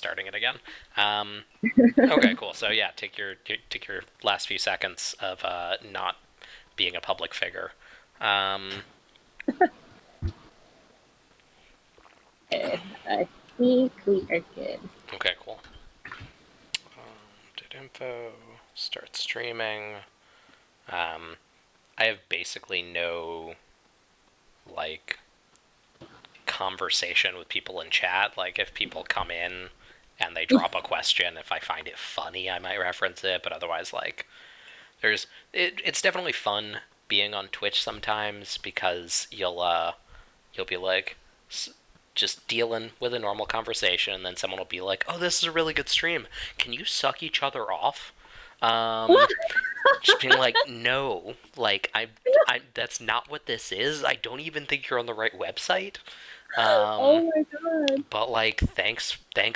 starting it again. Okay, cool. So yeah, take your last few seconds of not being a public figure. Um, I think we are good. okay, cool. Did info start streaming? Um, I have basically no like conversation with people in chat. Like if people come in and they drop a question, if I find it funny, I might reference it. But otherwise, like it's definitely fun being on Twitch sometimes because you'll be like just dealing with a normal conversation, and then someone will be like, "Oh, this is a really good stream. Can you suck each other off?" Um, just being like, "No, like that's not what this is. I don't even think you're on the right website." Um, Oh my god. but like, thanks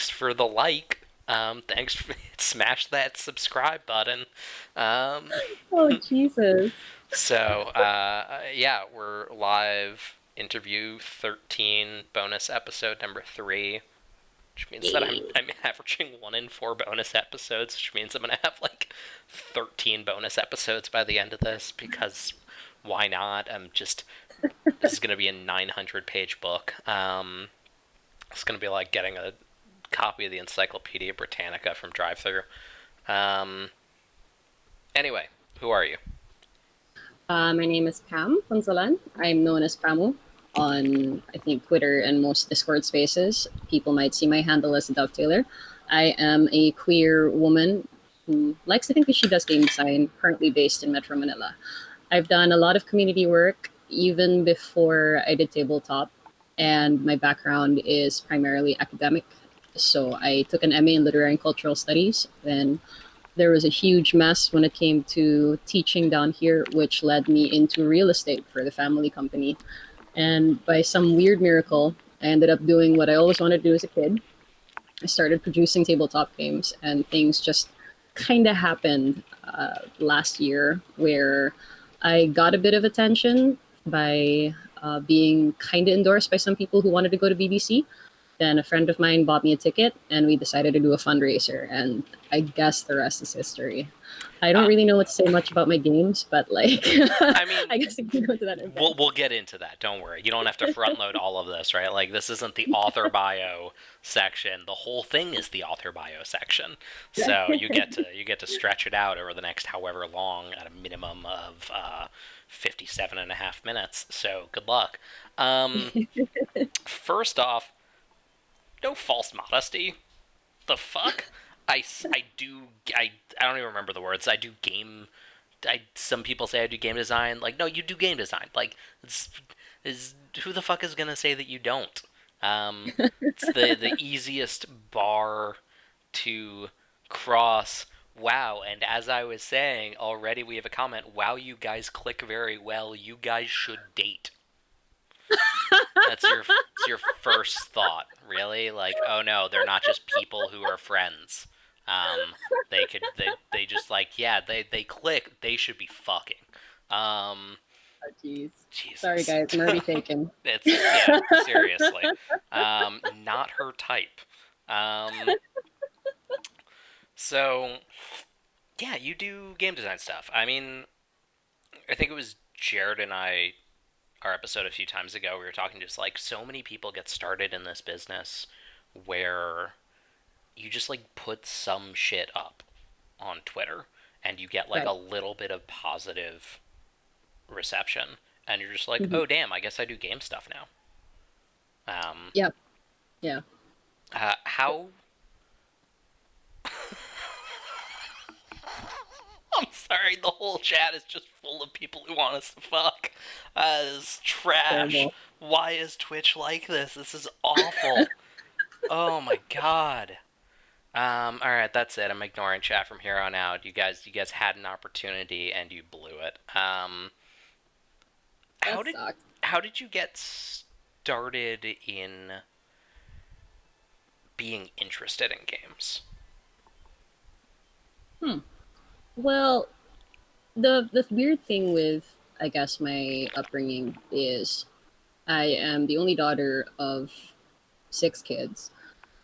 for the like. Thanks for smash that subscribe button. Um, Oh Jesus. so yeah, we're live. Interview 13, bonus episode number 3, which means that Yay. I'm averaging 1 in 4 bonus episodes, which means I'm gonna have like 13 bonus episodes by the end of this because why not? This is gonna be a 900-page book. It's gonna be like getting a copy of the Encyclopedia Britannica from drive-through. Um, anyway, who are you? My name is Pam Punzalan. I'm known as Pamu on, I think, Twitter and most Discord spaces. People might see my handle as Dove Taylor. I am a queer woman who likes to think that she does game design, currently based in Metro Manila. I've done a lot of community work even before I did tabletop, and my background is primarily academic. So I took an MA in Literary and Cultural Studies, then there was a huge mess when it came to teaching down here, which led me into real estate for the family company. And by some weird miracle, I ended up doing what I always wanted to do as a kid. I started producing tabletop games, and things just kind of happened last year where I got a bit of attention by being kind of endorsed by some people who wanted to go to BBC. Then a friend of mine bought me a ticket, and we decided to do a fundraiser. And I guess the rest is history. I don't Uh, really know what to say much about my games, but like, I mean, I guess I can go into that in a bit. we'll get into that. Don't worry. You don't have to front load all of this, right? Like this isn't the author bio section. The whole thing is the author bio section. So you get to stretch it out over the next however long at a minimum of 57.5 minutes. So good luck. Um, first off, no false modesty. The fuck? I do I don't even remember the words. I do game. Some people say I do game design. Like, no, you do game design. Like, is who the fuck is gonna say that you don't? It's the easiest bar to cross. Wow, and as I was saying already, we have a comment. Wow, you guys click very well. You guys should date. It's your first thought, really? Like, oh no, they're not just people who are friends. They just like yeah they click, they should be fucking. Um, Oh, jeez. Sorry, Jesus, guys. I'm already taken. it's yeah seriously, not her type. Um, so yeah, you do game design stuff. I mean, I think it was Jared and I our episode a few times ago. We were talking just like so many people get started in this business where you just like put some shit up on Twitter and you get like a Right. little bit of positive reception and you're just like, Hmm. oh damn, I guess I do game stuff now. Um, Yep. Yeah. how? I'm sorry, the whole chat is just full of people who want us to fuck. This is trash. Terrible. Why is Twitch like this? This is awful. Oh my god. All right, that's it. I'm ignoring chat from here on out. You guys had an opportunity and you blew it. How That did sucks. how did you get started in being interested in games? Hmm. Well, the weird thing with, I guess, my upbringing is I am the only daughter of 6 kids.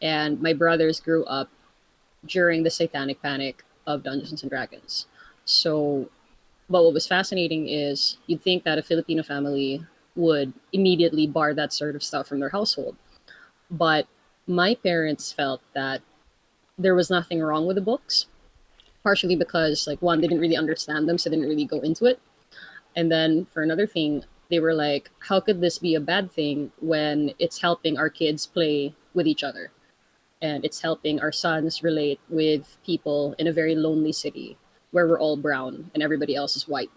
and my brothers grew up during the satanic panic of Dungeons and Dragons. So, but what was fascinating is you'd think that a Filipino family would immediately bar that sort of stuff from their household. But my parents felt that there was nothing wrong with the books, partially because, like, one, they didn't really understand them, so they didn't really go into it. And then for another thing, they were like, how could this be a bad thing when it's helping our kids play with each other? And it's helping our sons relate with people in a very lonely city where we're all brown and everybody else is white.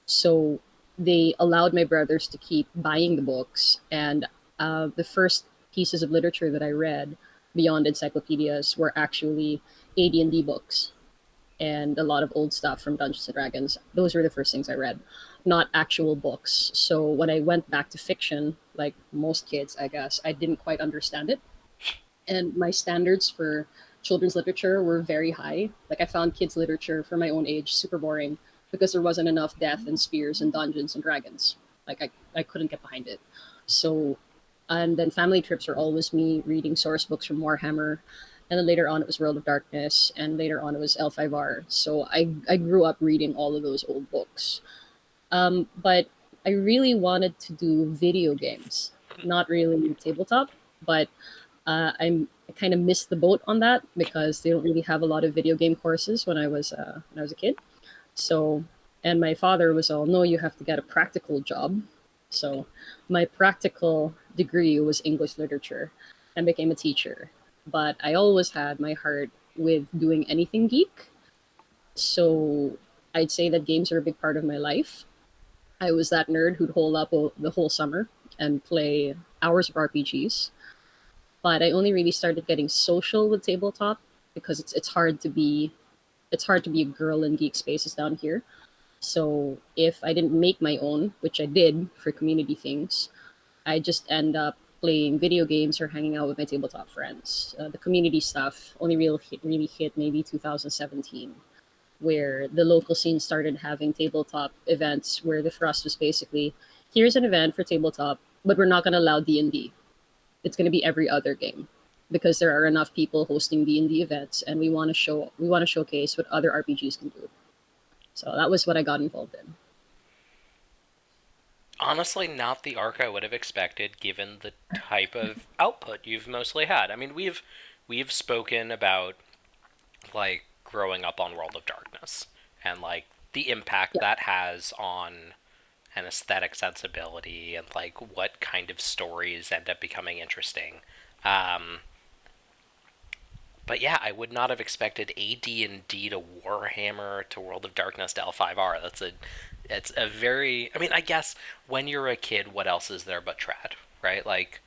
So they allowed my brothers to keep buying the books. And the first pieces of literature that I read beyond encyclopedias were actually AD&D books and a lot of old stuff from Dungeons and Dragons. Those were the first things I read, not actual books. So when I went back to fiction, like most kids, I guess, I didn't quite understand it. And my standards for children's literature were very high. Like I found kids' literature for my own age super boring because there wasn't enough death and spears and Dungeons and Dragons. I couldn't get behind it. So, and then family trips were always me reading source books from Warhammer, and then later on it was World of Darkness, and later on it was L5R. So I grew up reading all of those old books. But I really wanted to do video games, not really tabletop, but I kind of missed the boat on that because they don't really have a lot of video game courses when I was a kid. So, and my father was all, no, you have to get a practical job. So, my practical degree was English literature, and became a teacher. But I always had my heart with doing anything geek. So, I'd say that games are a big part of my life. I was that nerd who'd hold up the whole summer and play hours of RPGs, but I only really started getting social with tabletop because it's hard to be a girl in geek spaces down here. So if I didn't make my own, which I did for community things, I just end up playing video games or hanging out with my tabletop friends. The community stuff only really hit maybe 2017, where the local scene started having tabletop events where the thrust was basically, here's an event for tabletop, but we're not going to allow D&D. It's going to be every other game because there are enough people hosting D&D events, and we want to showcase what other RPGs can do. So that was what I got involved in. Honestly, not the arc I would have expected given the type of output you've mostly had. I mean, we've spoken about like growing up on World of Darkness and like the impact Yeah. that has on an aesthetic sensibility and like what kind of stories end up becoming interesting. Um, but yeah, I would not have expected AD&D to Warhammer to World of Darkness to L5R. It's a very, I mean, I guess when you're a kid, what else is there but trad, right? Like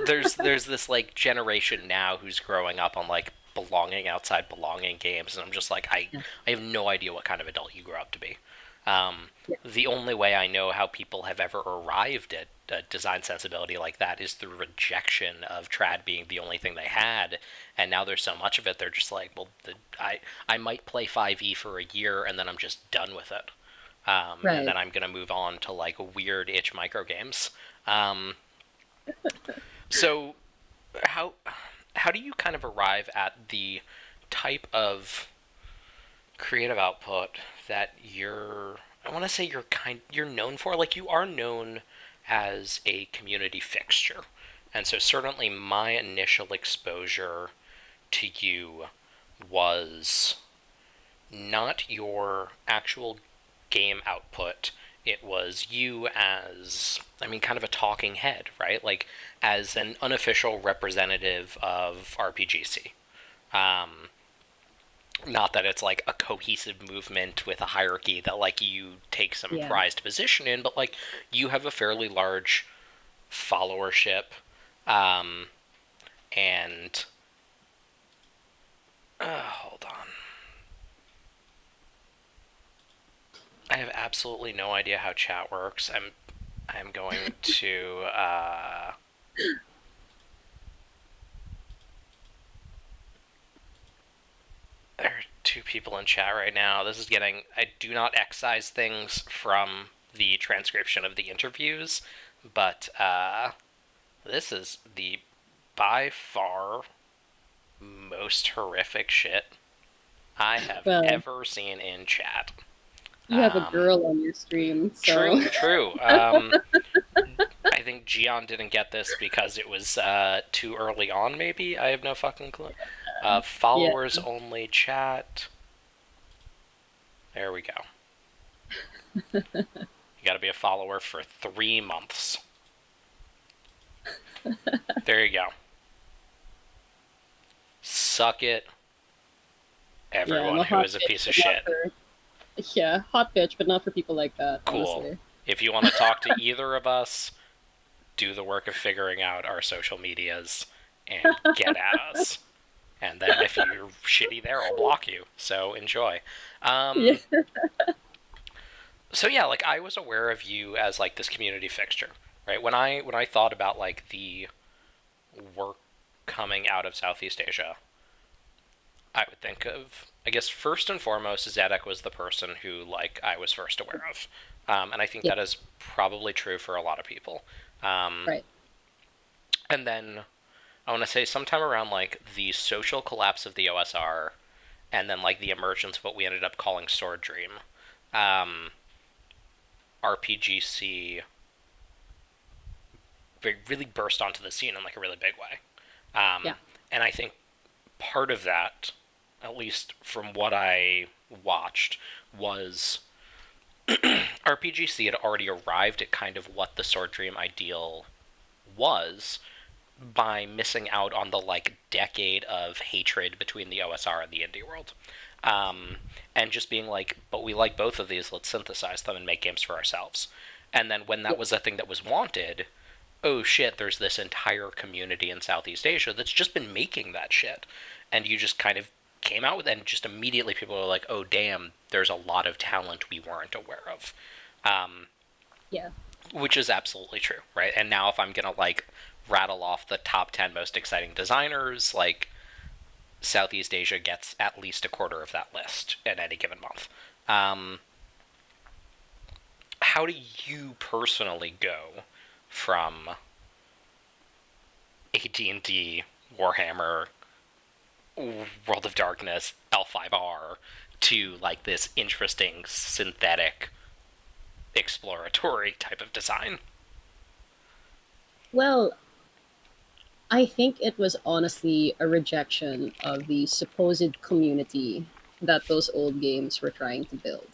there's this like generation now who's growing up on like belonging outside belonging games, and I'm just like Yeah. I have no idea what kind of adult you grow up to be. Yeah. The only way I know how people have ever arrived at a design sensibility like that is through rejection of trad being the only thing they had, and now there's so much of it they're just like, well, I might play 5e for a year and then I'm just done with it, and Right. then I'm gonna move on to like weird itch micro games. Um, so how how do you kind of arrive at the type of creative output that you're, I want to say you're known for? Like you are known as a community fixture. And so certainly my initial exposure to you was not your actual game output. It was you as, I mean, kind of a talking head, right? Like as an unofficial representative of RPGC. Um, Not that it's like a cohesive movement with a hierarchy that like you take some Yeah. prized position in, but like you have a fairly large followership, um, and hold on, I have absolutely no idea how chat works. I'm going to there are two people in chat right now. This is getting, I do not excise things from the transcription of the interviews, but this is the by far most horrific shit I have Well, ever seen in chat. you have a Um, girl on your stream, so true, true. I think Gion didn't get this because it was too early on, maybe? I have no fucking clue. yeah. Followers only chat. There we go. You gotta be a follower for 3 months. There you go. Suck it, Yeah, I'm everyone a who hot is a bitch, piece of but not shit. for yeah, hot bitch, but not for people like that, Cool. honestly. If you want to talk to either of us, do the work of figuring out our social medias and get at us. And then if you're shitty there, I'll block you. So enjoy. Yeah. Um, so yeah, like I was aware of you as like this community fixture, right? When I thought about like the work coming out of Southeast Asia, I would think of, I guess first and foremost, Zedek was the person who like I was first aware of, and I think Yeah, that is probably true for a lot of people. Um, right. and then I want to say sometime around like the social collapse of the OSR, and then like the emergence of what we ended up calling Sword Dream. Um, RPGC really burst onto the scene in like a really big way. Yeah. And I think part of that, at least from what I watched, was RPGC had already arrived at kind of what the Sword Dream ideal was by missing out on the like decade of hatred between the OSR and the indie world. And just being like, but we like both of these, let's synthesize them and make games for ourselves. And then when Yeah. that was a thing that was wanted, oh shit, there's this entire community in Southeast Asia that's just been making that shit. And you just kind of came out with it, and just immediately people were like, oh damn, there's a lot of talent we weren't aware of. Um, Yeah. which is absolutely true, right? And now if I'm gonna like rattle off the top 10 most exciting designers, like Southeast Asia gets at least a quarter of that list at any given month. Um, how do you personally go from AT&T, Warhammer, World of Darkness, L5R to like this interesting synthetic exploratory type of design? Well, I think it was honestly a rejection of the supposed community that those old games were trying to build.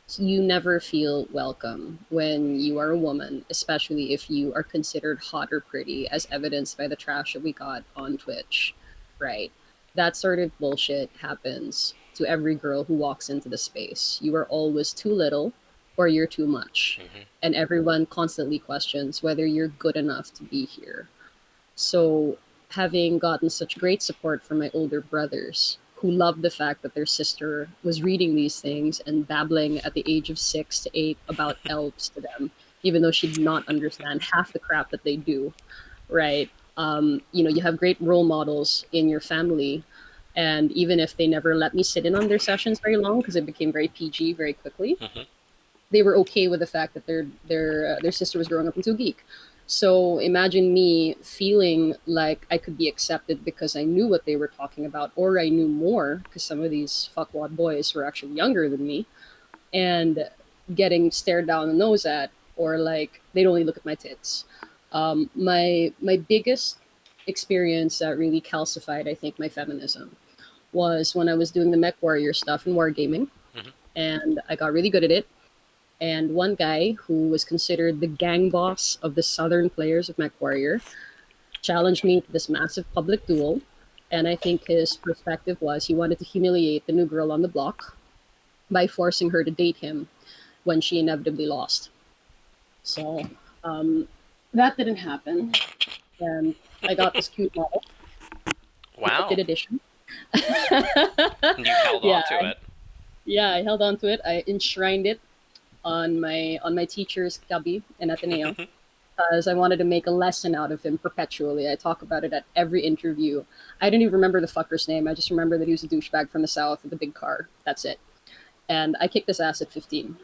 So you never feel welcome when you are a woman, especially if you are considered hot or pretty, as evidenced by the trash that we got on Twitch, right? That sort of bullshit happens to every girl who walks into the space. You are always too little or you're too much. Mm-hmm. And everyone constantly questions whether you're good enough to be here. So, having gotten such great support from my older brothers who loved the fact that their sister was reading these things and babbling at the age of 6 to 8 about elves to them, even though she did not understand half the crap that they do, right? You have great role models in your family. And even if they never let me sit in on their sessions very long, because it became very PG very quickly, Mm-hmm. they were okay with the fact that their sister was growing up into a geek. So imagine me feeling like I could be accepted because I knew what they were talking about, or I knew more because some of these fuckwad boys were actually younger than me, and getting stared down the nose at, or like they'd only look at my tits. My biggest experience that really calcified, I think, my feminism was when I was doing the mech warrior stuff in wargaming, Mm-hmm. and I got really good at it, and one guy who was considered the gang boss of the southern players of MechWarrior challenged me to this massive public duel. And I think his perspective was he wanted to humiliate the new girl on the block by forcing her to date him when she inevitably lost. So um, that didn't happen. And I got this cute model, limited Wow. edition. You held yeah, on to it. yeah, I held on to it. I enshrined it on my teacher's cubby in Ateneo because I wanted to make a lesson out of him perpetually. I talk about it at every interview. I didn't even remember the fucker's name. I just remember that he was a douchebag from the south with a big car. That's it. And I kicked his ass at 15.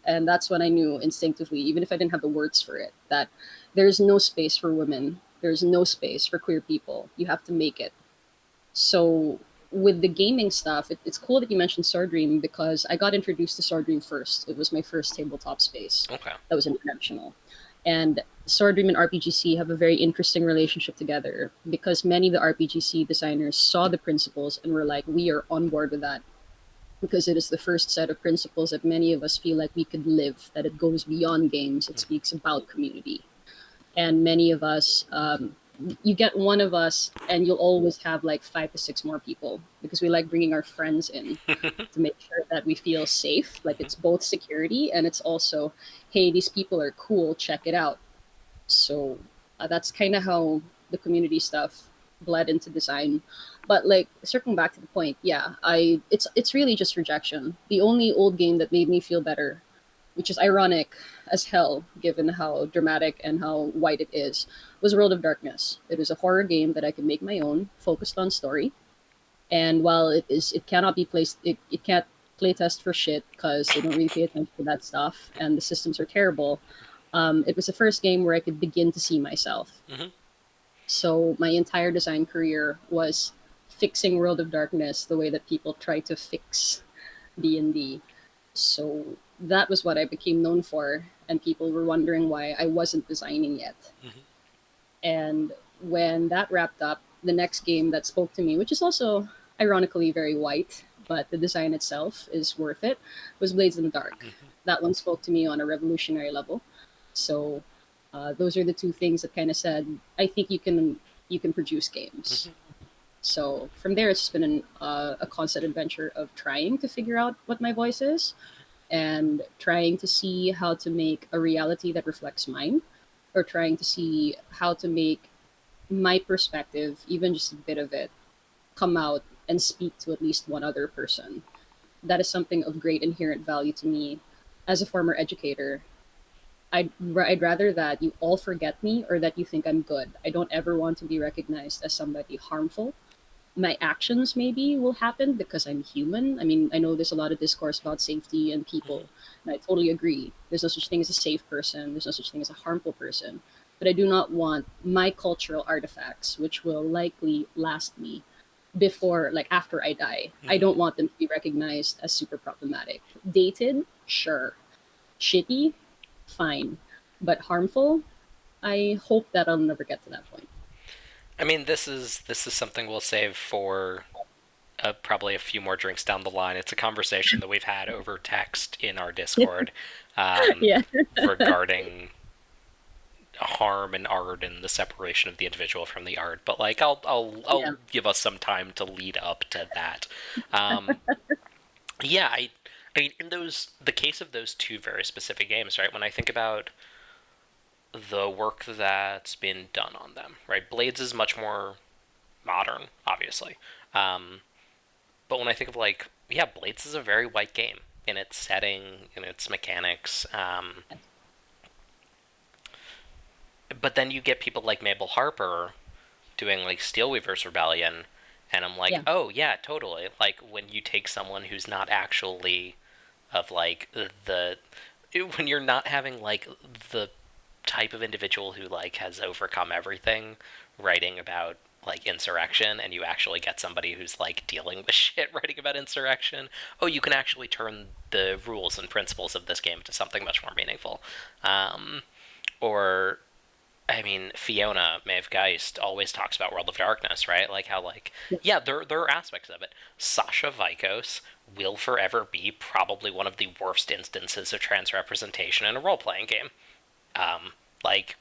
And that's when I knew instinctively, even if I didn't have the words for it, that there's no space for women There's no space for queer people. You have to make it. So with the gaming stuff, it's cool that you mentioned Sword Dream because I got introduced to Sword Dream first. It was my first tabletop space Okay. that was international. And Sword Dream and RPGC have a very interesting relationship together because many of the RPGC designers saw the principles and were like, we are on board with that because it is the first set of principles that many of us feel like we could live, that it goes beyond games, it speaks about community. And many of us, you get one of us and you'll always have like 5 to 6 more people because we like bringing our friends in to make sure that we feel safe. Like it's both security and it's also, hey, these people are cool, check it out. So that's kind of how the community stuff bled into design. But like circling back to the point, yeah, I it's really just rejection. The only old game that made me feel better, which is ironic as hell given how dramatic and how white it is, was World of Darkness. It was a horror game that I could make my own, focused on story. And while it cannot be placed, it can't playtest for shit because they don't really pay attention to that stuff, and the systems are terrible. It was the first game where I could begin to see myself. Mm-hmm. So my entire design career was fixing World of Darkness the way that people try to fix D&D. So that was what I became known for, and people were wondering why I wasn't designing yet. Mm-hmm. And when that wrapped up, the next game that spoke to me, which is also ironically very white, but the design itself is worth it, was Blades in the Dark. Mm-hmm. That one spoke to me on a revolutionary level. So those are the two things that kind of said, I think you can produce games. Mm-hmm. So from there, it's just been a constant adventure of trying to figure out what my voice is and trying to see how to make a reality that reflects mine, or trying to see how to make my perspective, even just a bit of it, come out and speak to at least one other person. That is something of great inherent value to me as a former educator. I'd rather that you all forget me or that you think I'm good. I don't ever want to be recognized as somebody harmful. My actions maybe will happen because I'm human. I mean, I know there's a lot of discourse about safety and Mm-hmm. people, and I totally agree. There's no such thing as a safe person, there's no such thing as a harmful person. But I do not want my cultural artifacts, which will likely last me before, like after I die, I Mm-hmm. don't want them to be recognized as super problematic. Dated, sure. Shitty, fine. But harmful, I hope that I'll never get to that point. I mean, this is something we'll save for probably a few more drinks down the line. It's a conversation that we've had over text in our Discord um, Yeah. regarding harm and art and the separation of the individual from the art. But like, I'll Yeah. give us some time to lead up to that. Um, yeah, I mean, in the case of those two very specific games, right? When I think about the work that's been done on them, right? Blades is much more modern, obviously. Um, but when I think of like, yeah, Blades is a very white game in its setting, in its mechanics. But then you get people like Mabel Harper doing like Steelweaver's Rebellion, and I'm like, Yeah. oh yeah, totally. Like when you take someone who's not actually of like the when you're not having like the type of individual who like has overcome everything writing about like insurrection, and you actually get somebody who's like dealing with shit writing about insurrection. Oh, you can actually turn the rules and principles of this game into something much more meaningful. Or I mean, Fiona Maeve Geist always talks about World of Darkness, right? Like how, like, yeah, there are aspects of it. Sasha Vikos will forever be probably one of the worst instances of trans representation in a role playing game. Like,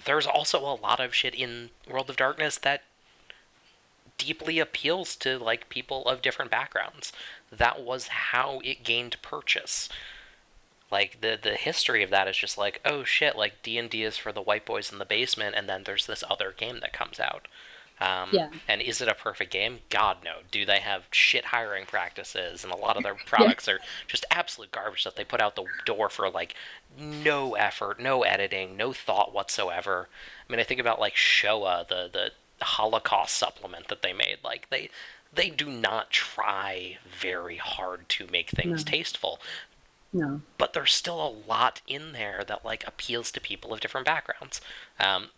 there's also a lot of shit in World of Darkness that deeply appeals to like people of different backgrounds. That was how it gained purchase. Like the history of that is just like, oh shit, like D&D is for the white boys in the basement, and then there's this other game that comes out. Yeah. And is it a perfect game? God no. Do they have shit hiring practices, and a lot of their Yeah. products are just absolute garbage that they put out the door for like no effort, no editing, no thought whatsoever. I mean, I think about like Showa, the Holocaust supplement that they made. Like they do not try very hard to make things No. tasteful. No. but there's still a lot in there that like appeals to people of different backgrounds.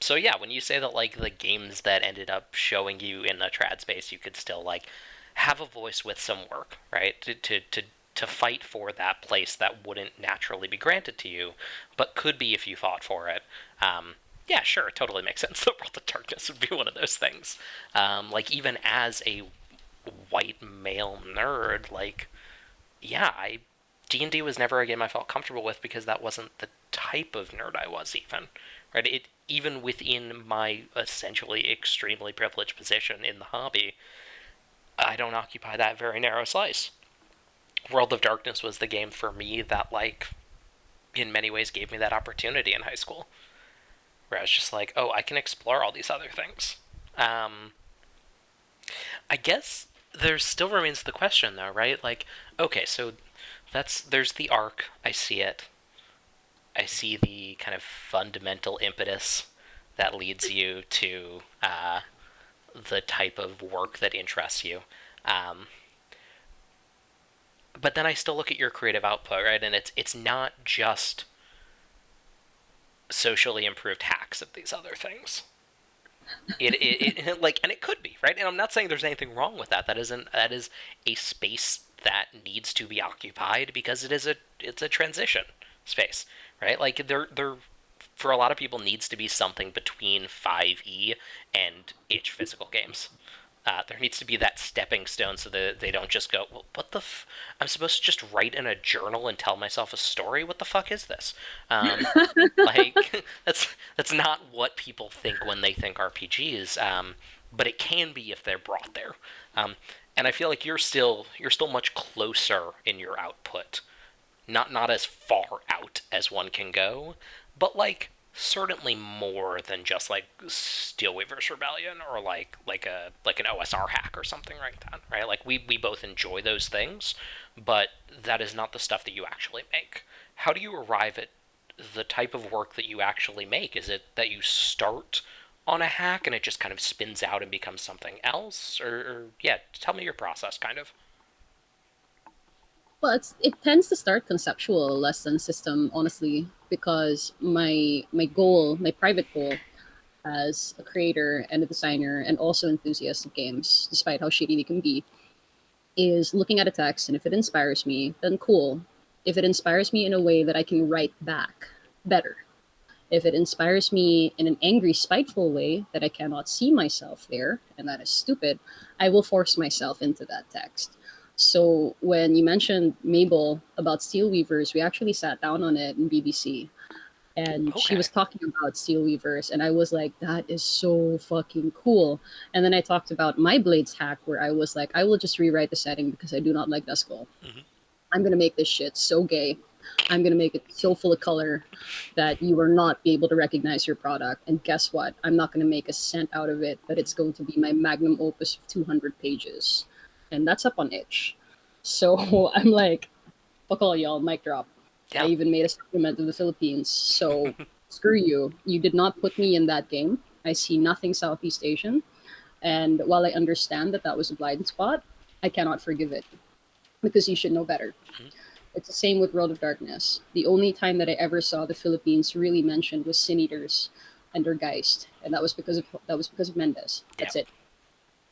So yeah, when you say that like the games that ended up showing you in the trad space, you could still like have a voice with some work, right? To fight for that place that wouldn't naturally be granted to you, but could be if you fought for it. Yeah, sure, it totally makes sense. The World of Darkness would be one of those things. Like even as a white male nerd, like yeah, I D&D was never a game I felt comfortable with because that wasn't the type of nerd I was even. Right? It even within my essentially extremely privileged position in the hobby, I don't occupy that very narrow slice. World of Darkness was the game for me that like in many ways gave me that opportunity in high school. Where I was just like, oh, I can explore all these other things. Um, I guess there still remains the question though, right? Like, okay, so there's the arc. I see it. I see the kind of fundamental impetus that leads you to the type of work that interests you. Um, but then I still look at your creative output, right? And it's not just socially improved hacks of these other things. Like, and it could be, right? And I'm not saying there's anything wrong with that. That is a space that needs to be occupied because it's a transition space, right? Like there for a lot of people needs to be something between 5e and itch physical games. There needs to be that stepping stone so that they don't just go, well, what the I'm supposed to just write in a journal and tell myself a story? What the fuck is this? Like that's not what people think when they think RPGs. But it can be if they're brought there. Um, and I feel like you're still much closer in your output. Not as far out as one can go, but like certainly more than just like Steelweaver's Rebellion or like an OSR hack or something like that, right? Like we both enjoy those things, but that is not the stuff that you actually make. How do you arrive at the type of work that you actually make? Is it that you start on a hack and it just kind of spins out and becomes something else, or yeah, tell me your process, kind of. Well, it tends to start conceptual less than system, honestly, because my goal, my private goal, as a creator and a designer and also enthusiast of games, despite how shitty they can be, is looking at a text, and if it inspires me, then cool. If it inspires me in a way that I can write back, better. If it inspires me in an angry, spiteful way that I cannot see myself there, and that is stupid, I will force myself into that text. So when you mentioned Mabel about Steel Weavers, we actually sat down on it in BBC, and she Okay. was talking about Steel Weavers, and I was like, that is so fucking cool. And then I talked about my Blades hack, where I was like, I will just rewrite the setting because I do not like Duskull. Mm-hmm. I'm gonna make this shit so gay. I'm gonna make it so full of color that you will not be able to recognize your product. And guess what? I'm not gonna make a cent out of it, but it's going to be my magnum opus of 200 pages, and that's up on itch. So I'm like, fuck all y'all, mic drop. I Yeah. even made a supplement of the Philippines. So screw you. You did not put me in that game. I see nothing Southeast Asian. And while I understand that that was a blind spot, I cannot forgive it because you should know better. Mm-hmm. It's the same with World of Darkness. The only time that I ever saw the Philippines really mentioned was Sin Eaters and their Geist, and that was because of Mendes. Yeah. That's it.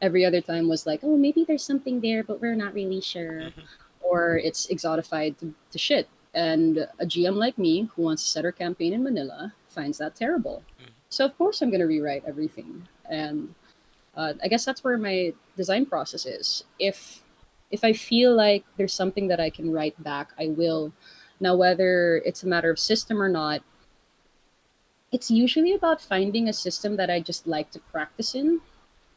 Every other time was like, oh, maybe there's something there, but we're not really sure, Mm-hmm. or it's exotified to shit. And a GM like me who wants to set her campaign in Manila finds that terrible. So of course I'm going to rewrite everything, and I guess that's where my design process is. If I feel like there's something that I can write back, I will. Now, whether it's a matter of system or not, it's usually about finding a system that I just like to practice in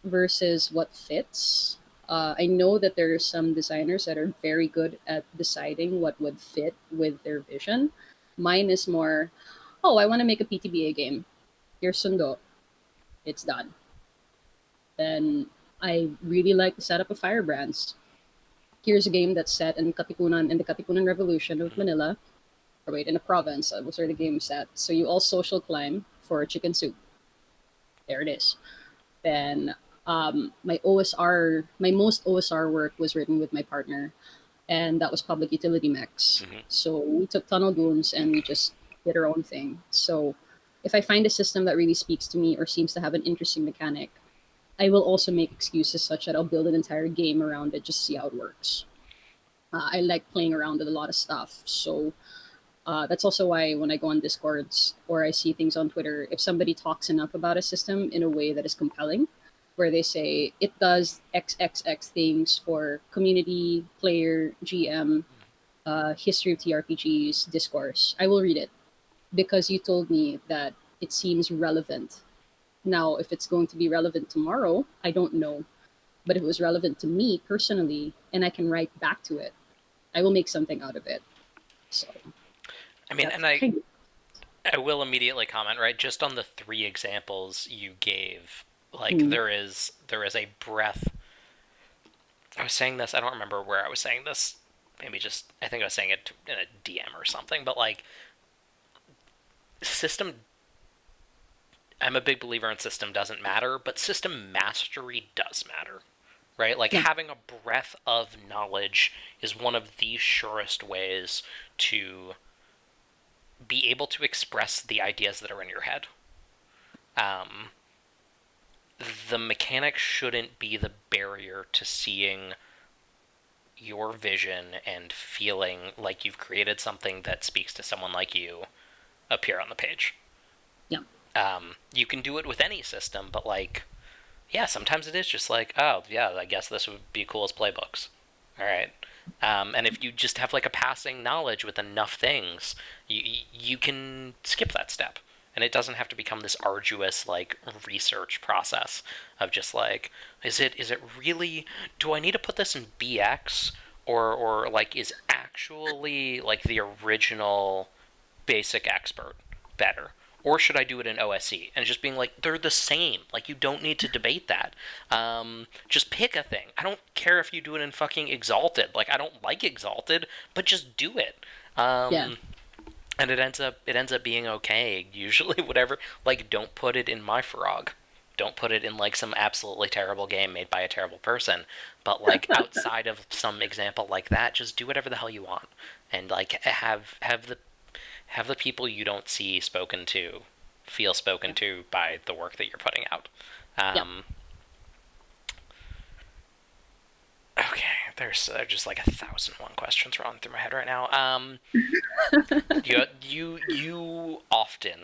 versus what fits. I know that there are some designers that are very good at deciding what would fit with their vision. Mine is more, oh, I want to make a PTBA game. Here's Sundo. It's done. Then I really like the setup of Firebrands. Here's a game that's set in Katipunan in the Katipunan Revolution of Mm-hmm. Manila, or wait, in a province. That was where the game is set. So you all social climb for chicken soup. There it is. Then my OSR, my most OSR work was written with my partner. and that was public utility mechs. Hmm. So we took tunnel goons and we just did our own thing. So if I find a system that really speaks to me or seems to have an interesting mechanic, I will also make excuses such that I'll build an entire game around it just to see how it works. I like playing around with a lot of stuff. So that's also why when I go on Discords or I see things on Twitter, if somebody talks enough about a system in a way that is compelling, where they say it does XXX things for community, player, GM, history of TRPGs, discourse, I will read it because you told me that it seems relevant. Now, if it's going to be relevant tomorrow, I don't know. But if it was relevant to me personally and I can write back to it, I will make something out of it. So I mean, that's and I kind of. I will immediately comment, right, just on the three examples you gave. Like Mm, there is a breadth. I was saying this. I don't remember where I was saying this. Maybe just I think I was saying it in a DM or something. But like system, I'm a big believer in system doesn't matter, but system mastery does matter, right? Like yeah, having a breadth of knowledge is one of the surest ways to be able to express the ideas that are in your head. Um, the mechanic shouldn't be the barrier to seeing your vision and feeling like you've created something that speaks to someone like you appear on the page. yeah, You can do it with any system, but like, yeah, sometimes it is just like, oh, yeah, I guess this would be cool as playbooks. All right. And if you just have like a passing knowledge with enough things, you can skip that step. And it doesn't have to become this arduous like research process of just like, is it really? Do I need to put this in BX or like is actually like the original basic expert better? Or should I do it in OSE? And just being like, they're the same. Like, you don't need to debate that. Just pick a thing. I don't care if you do it in fucking Exalted. Like, I don't like Exalted, but just do it. yeah, And it ends up being okay. Usually, whatever. Like, don't put it in My Frog. Don't put it in like some absolutely terrible game made by a terrible person. But like outside of some example like that, just do whatever the hell you want, and like have the people you don't see spoken to feel spoken yeah, to by the work that you're putting out. yeah. Um, okay, there's just like 1,001 questions running through my head right now. You often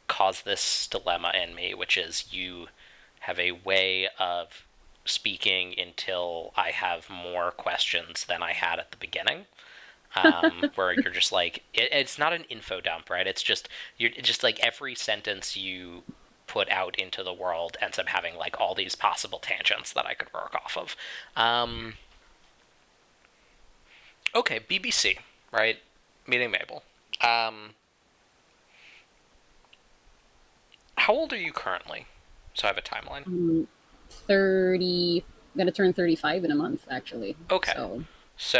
cause this dilemma in me, which is you have a way of speaking until I have more questions than I had at the beginning. Where you're just like it's not an info dump, right? It's just like every sentence you put out into the world ends up having like all these possible tangents that I could work off of. Um, okay, BBC, right? Meeting Mabel. Um, how old are you currently? So I have a timeline. 30, I'm gonna turn 35 in a month actually. Okay, So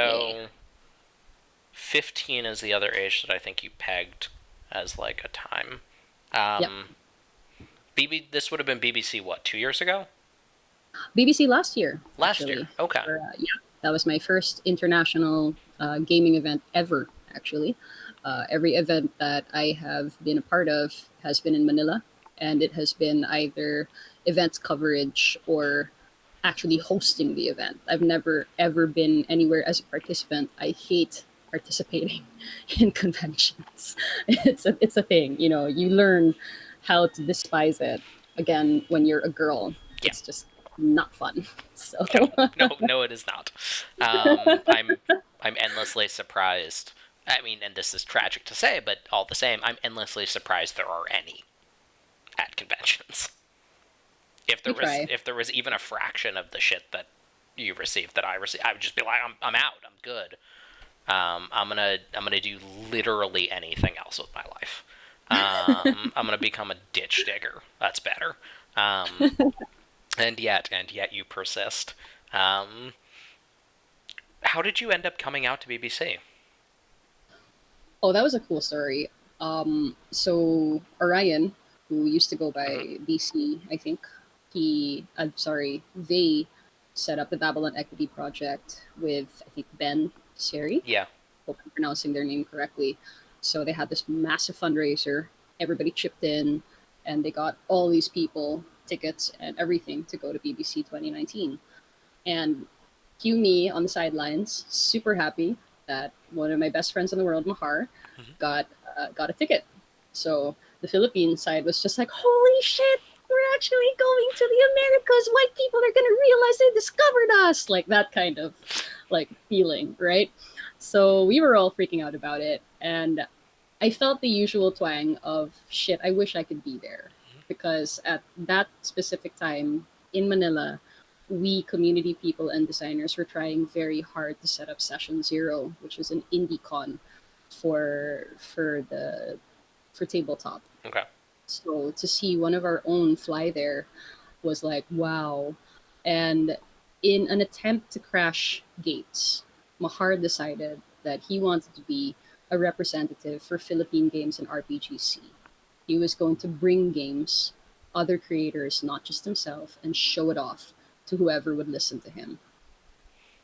yeah, so 15 is the other age that I think you pegged as like a time. yep. Um, this would have been BBC what 2 years ago? BBC last year Last year. actually. Okay. Yeah, that was my first international gaming event ever. Actually, every event that I have been a part of has been in Manila, and it has been either events coverage or actually hosting the event. I've never ever been anywhere as a participant. I hate participating in conventions. It's a thing, you learn how to despise it again when you're a girl. Yeah. It's just not fun. So No, no, no, it is not. I'm endlessly surprised. I mean, and this is tragic to say, but all the same, I'm endlessly surprised there are any at conventions. If there we was, try. if there was even a fraction of the shit that you received that I received, I would just be like, I'm out. I'm good. I'm gonna do literally anything else with my life. I'm gonna become a ditch digger. That's better. Um, and yet you persist. Um, how did you end up coming out to BBC? Oh, that was a cool story. So Orion, who used to go Mm-hmm. by BC, I think, I'm sorry, they set up the Babylon Equity Project with, I think, Ben Seri. Yeah. Hope I'm pronouncing their name correctly. So they had this massive fundraiser. Everybody chipped in, and they got all these people tickets and everything to go to BBC 2019. And cue me on the sidelines, super happy that one of my best friends in the world, Mahar, Hmm. got got a ticket. So the Philippine side was just like, "Holy shit, we're actually going to the Americas! White people are gonna realize they discovered us!" Like that kind of like feeling, right? So we were all freaking out about it, and I felt the usual twang of shit. I wish I could be there because at that specific time in Manila, we community people and designers were trying very hard to set up Session Zero, which was an indie con for tabletop. Okay. So to see one of our own fly there was like wow. And in an attempt to crash gates, Mahar decided that he wanted to be a representative for Philippine games and RPGC. He was going to bring games, other creators, not just himself, and show it off to whoever would listen to him.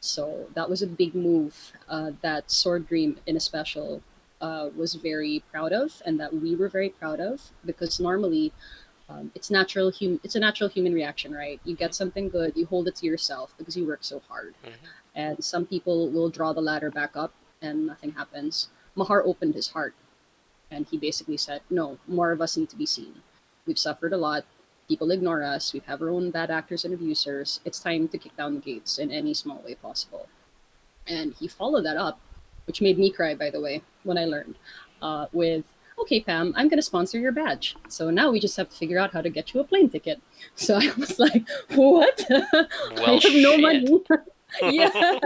So that was a big move that Sword Dream, in a special, was very proud of, and that we were very proud of because normally it's a natural human reaction, right? You get something good, you hold it to yourself because you work so hard, Hmm. and some people will draw the ladder back up and nothing happens. Mahar opened his heart and he basically said, no, more of us need to be seen. We've suffered a lot. People ignore us. We have our own bad actors and abusers. It's time to kick down the gates in any small way possible. And he followed that up, which made me cry, by the way, when I learned, with, okay, Pam, I'm going to sponsor your badge. So now we just have to figure out how to get you a plane ticket. So I was like, what? Well, I have no shit. money. Yeah,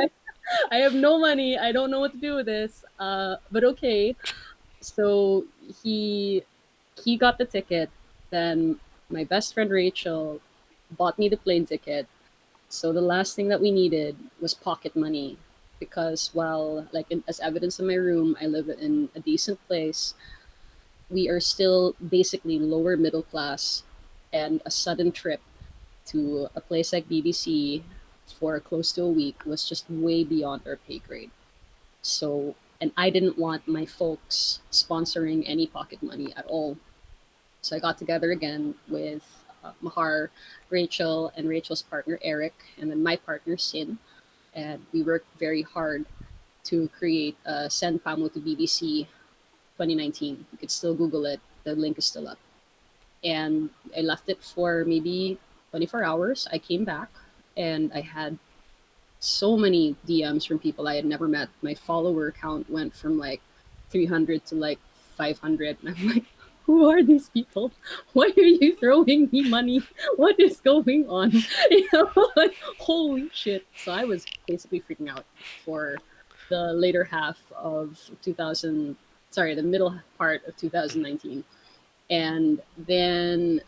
I have no money. I don't know what to do with this. But okay. So he he got the ticket. Then my best friend Rachel bought me the plane ticket. So the last thing that we needed was pocket money because while as evidence in my room, I live in a decent place. We are still basically lower middle class, and a sudden trip to a place like BBC for close to a week was just way beyond our pay grade. So, and I didn't want my folks sponsoring any pocket money at all. So I got together again with Mahar, Rachel, and Rachel's partner Eric, and then my partner Sin, and we worked very hard to create Send Pamo to BBC 2019. You could still Google it. The link is still up. And I left it for maybe 24 hours. I came back and I had so many DMs from people I had never met. My follower count went from like 300 to like 500. And I'm like, who are these people? Why are you throwing me money? What is going on? Like, holy shit. So I was basically freaking out for the later half of 2000, sorry, the middle part of 2019. And then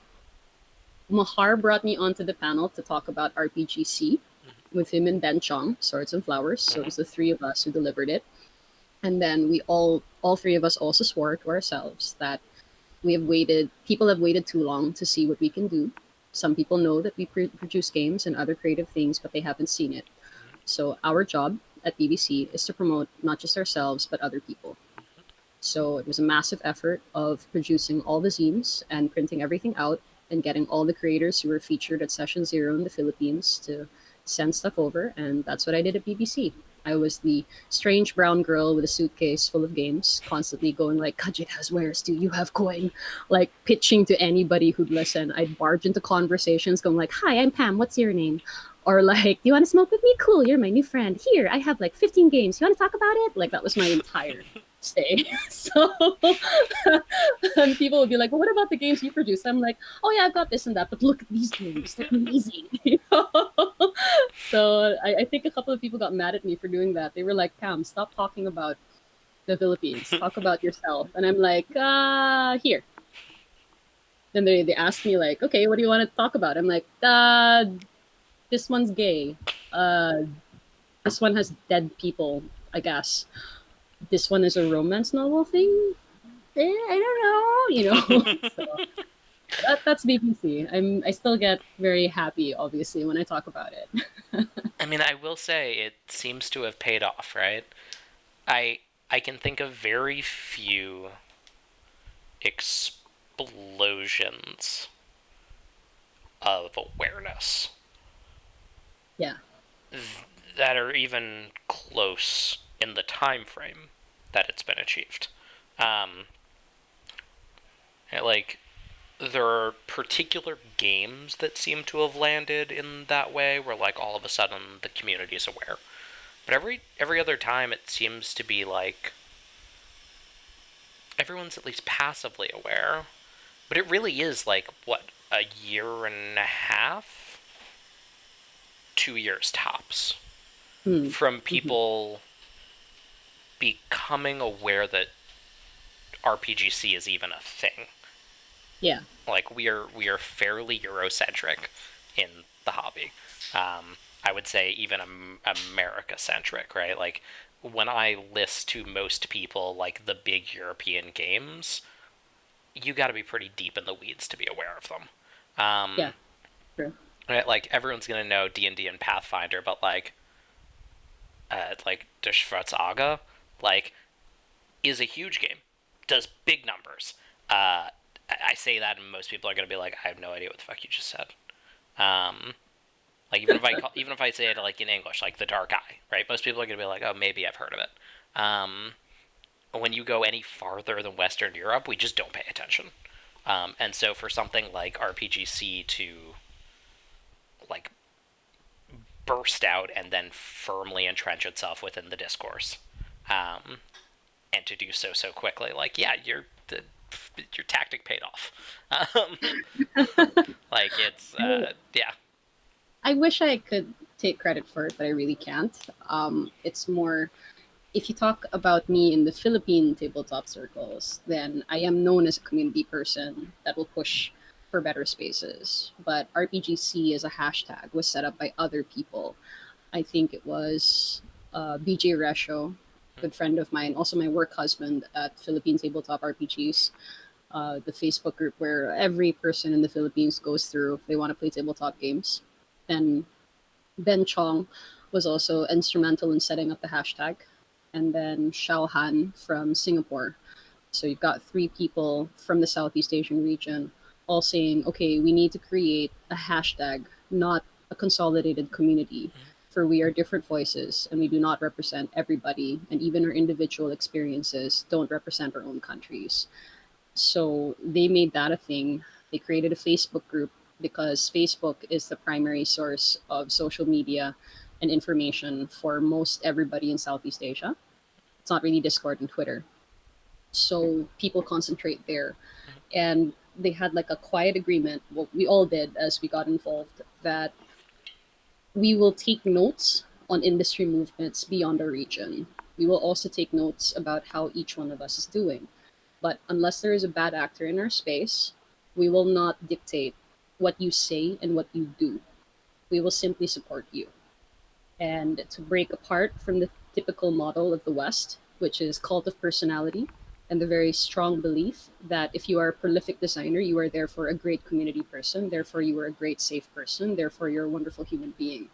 Mahar brought me onto the panel to talk about RPGC with him and Ben Chong, Swords and Flowers. So it Hmm. was the three of us who delivered it. And then we all three of us also swore to ourselves that people have waited too long to see what we can do. Some people know that we produce games and other creative things, but they haven't seen it. So our job at BBC is to promote not just ourselves, but other people. So it was a massive effort of producing all the zines and printing everything out and getting all the creators who were featured at Session Zero in the Philippines to send stuff over. And that's what I did at BBC. I was the strange brown girl with a suitcase full of games, constantly going like, Kajit has wares, do you have coin? Like pitching to anybody who'd listen. I'd barge into conversations going like, hi, I'm Pam, what's your name? Or like, do you want to smoke with me? Cool, you're my new friend. Here, I have like 15 games. You want to talk about it? Like that was my entire stay. So and people would be like, well, what about the games you produce? I'm like, oh yeah, I've got this and that, but look at these games. They're amazing. So I think a couple of people got mad at me for doing that. They were like, Pam, stop talking about the Philippines. Talk about yourself. And I'm like, here. Then they asked me like, okay, what do you want to talk about? I'm like, this one's gay. Uh, this one has dead people, I guess. This one is a romance novel thing. I don't know, so that's BBC. I still get very happy, obviously, when I talk about it. mean, I will say it seems to have paid off, right? I can think of very few explosions of awareness Yeah. that are even close in the time frame that it's been achieved. Um, like there are particular games that seem to have landed in that way, where like all of a sudden the community is aware. But every other time, it seems to be like everyone's at least passively aware. But it really is like what, a year and a half, 2 years tops, Mm. from Hmm. people becoming aware that RPGC is even a thing. Yeah. Like we are fairly Eurocentric in the hobby. I would say even America centric, right? Like when I list to most people like the big European games, you got to be pretty deep in the weeds to be aware of them. Yeah. True. Right? Like everyone's gonna know D&D and Pathfinder, but like Der Aga, like is a huge game, does big numbers. I say that, and most people are gonna be like, I have no idea what the fuck you just said. Um, like even if I say it like in English, like the Dark Eye, right? Most people are gonna be like, oh, maybe I've heard of it. Um, when you go any farther than Western Europe, we just don't pay attention. And so for something like RPGC to like burst out and then firmly entrench itself within the discourse, um, and to do so quickly, like yeah, your tactic paid off. Um, like it's yeah. I wish I could take credit for it, but I really can't. It's more, if you talk about me in the Philippine tabletop circles, then I am known as a community person that will push for better spaces. But RPGC as a hashtag was set up by other people. I think it was BJ Resho, good friend of mine, also my work husband at Philippine Tabletop RPGs, the Facebook group where every person in the Philippines goes through if they want to play tabletop games. And Ben Chong was also instrumental in setting up the hashtag. And then Xiao Han from Singapore. So you've got three people from the Southeast Asian region all saying, okay, we need to create a hashtag, not a consolidated community. For we are different voices and we do not represent everybody, and even our individual experiences don't represent our own countries. So they made that a thing. They created a Facebook group because Facebook is the primary source of social media and information for most everybody in Southeast Asia. It's not really Discord and Twitter. So people concentrate there. And they had like a quiet agreement, what we all did as we got involved, that we will take notes on industry movements beyond our region. We will also take notes about how each one of us is doing. But unless there is a bad actor in our space, we will not dictate what you say and what you do. We will simply support you. And to break apart from the typical model of the West, which is cult of personality and the very strong belief that if you are a prolific designer, you are therefore a great community person, therefore you are a great safe person, therefore you're a wonderful human being.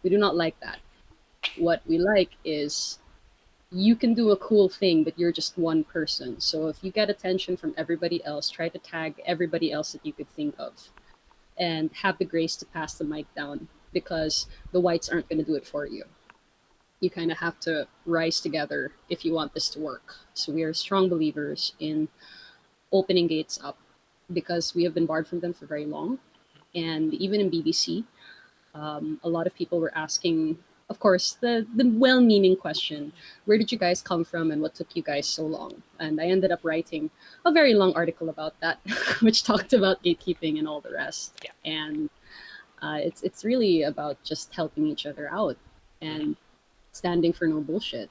We do not like that. What we like is you can do a cool thing, but you're just one person. So if you get attention from everybody else, try to tag everybody else that you could think of and have the grace to pass the mic down because the whites aren't going to do it for you. You kind of have to rise together if you want this to work. So we are strong believers in opening gates up because we have been barred from them for very long. And even in BBC, a lot of people were asking, of course, the well-meaning question: where did you guys come from, and what took you guys so long? And I ended up writing a very long article about that, which talked about gatekeeping and all the rest. Yeah. And it's really about just helping each other out Mm-hmm. and standing for no bullshit.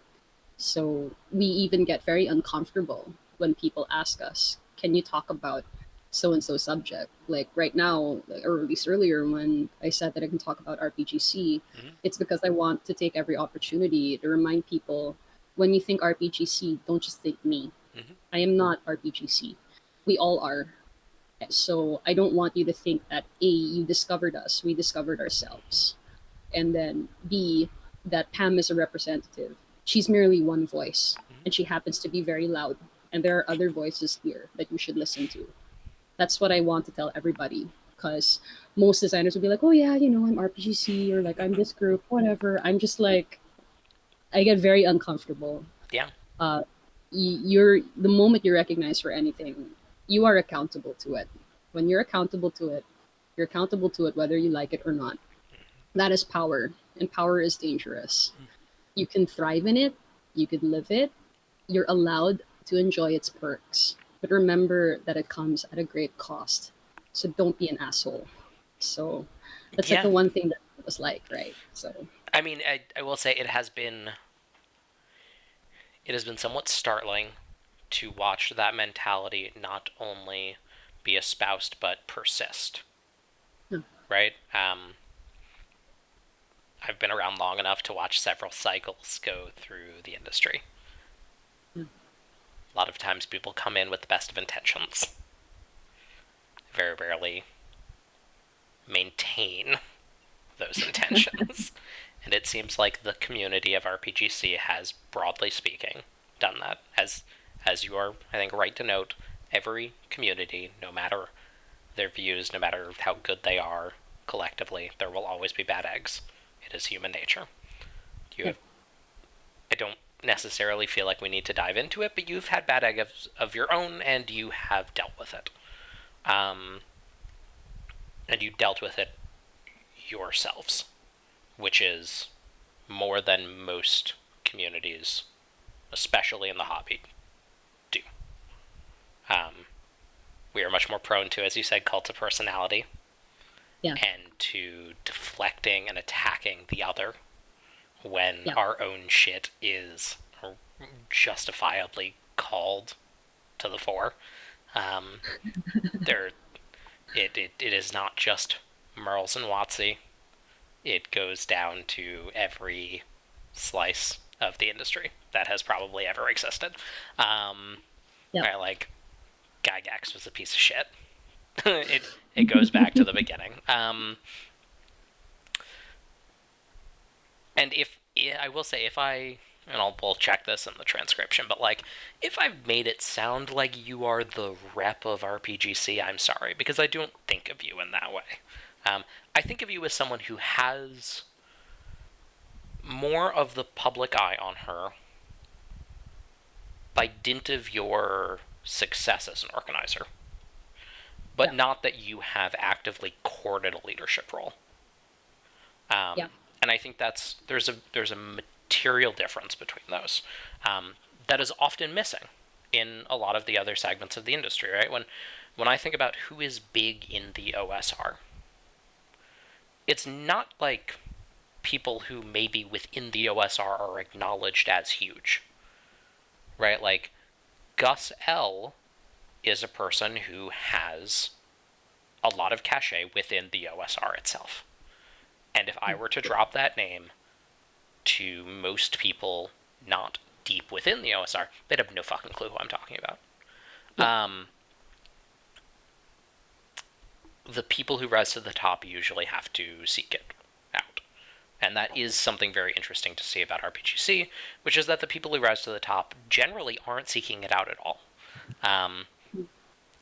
So we even get very uncomfortable when people ask us, "Can you talk about so and so subject?" Like right now, or at least earlier when I said that I can talk about RPGC, Mm-hmm. it's because I want to take every opportunity to remind people, when you think RPGC, don't just think me. Mm-hmm. I am not RPGC. We all are. So I don't want you to think that A, you discovered us, we discovered ourselves. and then B, that Pam is a representative. She's merely one voice, and she happens to be very loud. And there are other voices here that you should listen to. That's what I want to tell everybody. Because most designers will be like, oh, yeah, I'm RPGC or like I'm this group, whatever. I'm just like, I get very uncomfortable. Yeah. Uh, you're the moment you're recognized for anything, you are accountable to it. When you're accountable to it whether you like it or not. That is power, and power is dangerous. You can thrive in it, you could live it, you're allowed to enjoy its perks. But remember that it comes at a great cost. So don't be an asshole. So that's like Yeah. the one thing that it was like, right? So I mean, I will say it has been somewhat startling to watch that mentality not only be espoused but persist. yeah. Right? I've been around long enough to watch several cycles go through the industry. Yeah. A lot of times people come in with the best of intentions. Very rarely maintain those intentions. And it seems like the community of RPGC has, broadly speaking, done that. As you are, I think, right to note, every community, no matter their views, no matter how good they are collectively, there will always be bad eggs. It is human nature. You Yeah. have, I don't necessarily feel like we need to dive into it, but you've had bad eggs of your own, and you have dealt with it. And you dealt with it yourselves, which is more than most communities, especially in the hobby, do. We are much more prone to, as you said, cult of personality Yeah. and to deflecting and attacking the other when Yeah. our own shit is justifiably called to the fore. There, it is not just Merles and Watsy. It goes down to every slice of the industry that has probably ever existed. Yeah. Right, like Gygax was a piece of shit. it goes back to the beginning. And if I will say, if I and we'll check this in the transcription, but like if I've made it sound like you are the rep of RPGC, I'm sorry, because I don't think of you in that way. I think of you as someone who has more of the public eye on her by dint of your success as an organizer, but Yeah. not that you have actively courted a leadership role. Yeah. And I think there's a material difference between those that is often missing in a lot of the other segments of the industry. Right, when I think about who is big in the OSR, it's not like people who maybe within the OSR are acknowledged as huge. Right, like Gus L is a person who has a lot of cachet within the OSR itself. And if I were to drop that name to most people not deep within the OSR, they'd have no fucking clue who I'm talking about. Yeah. The people who rise to the top usually have to seek it out. And that is something very interesting to see about RPGC, which is that the people who rise to the top generally aren't seeking it out at all.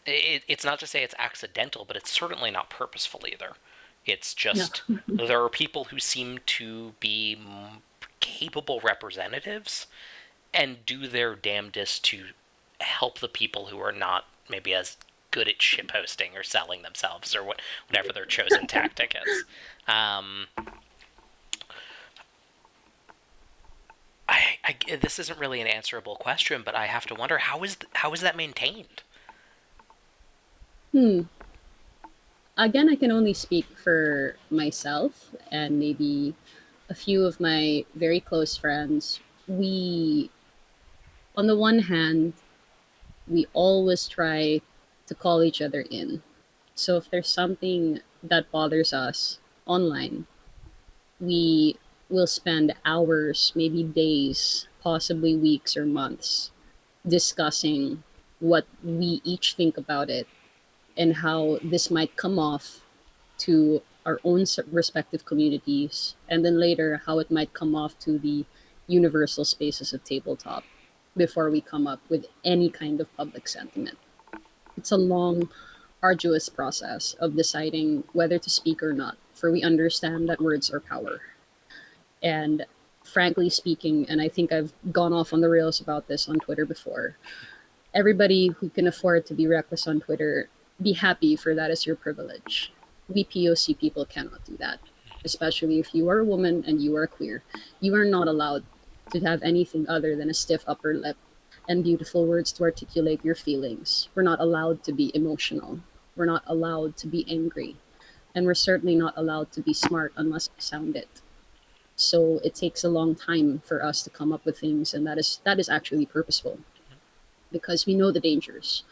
It's not to say it's accidental, but it's certainly not purposeful either. It's No. just there are people who seem to be capable representatives and do their damnedest to help the people who are not maybe as good at shitposting or selling themselves or whatever their chosen tactic is. This isn't really an answerable question, but I have to wonder how is that maintained? Hmm. Again, I can only speak for myself and maybe a few of my very close friends. We, on the one hand, we always try to call each other in. So if there's something that bothers us online, we will spend hours, maybe days, possibly weeks or months discussing what we each think about it and how this might come off to our own respective communities, and then later how it might come off to the universal spaces of tabletop before we come up with any kind of public sentiment. It's a long, arduous process of deciding whether to speak or not, for we understand that words are power. And frankly speaking, and I think I've gone off on the rails about this on Twitter before, everybody who can afford to be reckless on Twitter, be happy, for that is your privilege. We POC people cannot do that, especially if you are a woman and you are queer. You are not allowed to have anything other than a stiff upper lip and beautiful words to articulate your feelings. We're not allowed to be emotional. We're not allowed to be angry. And we're certainly not allowed to be smart unless we sound it. So it takes a long time for us to come up with things, and that is actually purposeful because we know the dangers,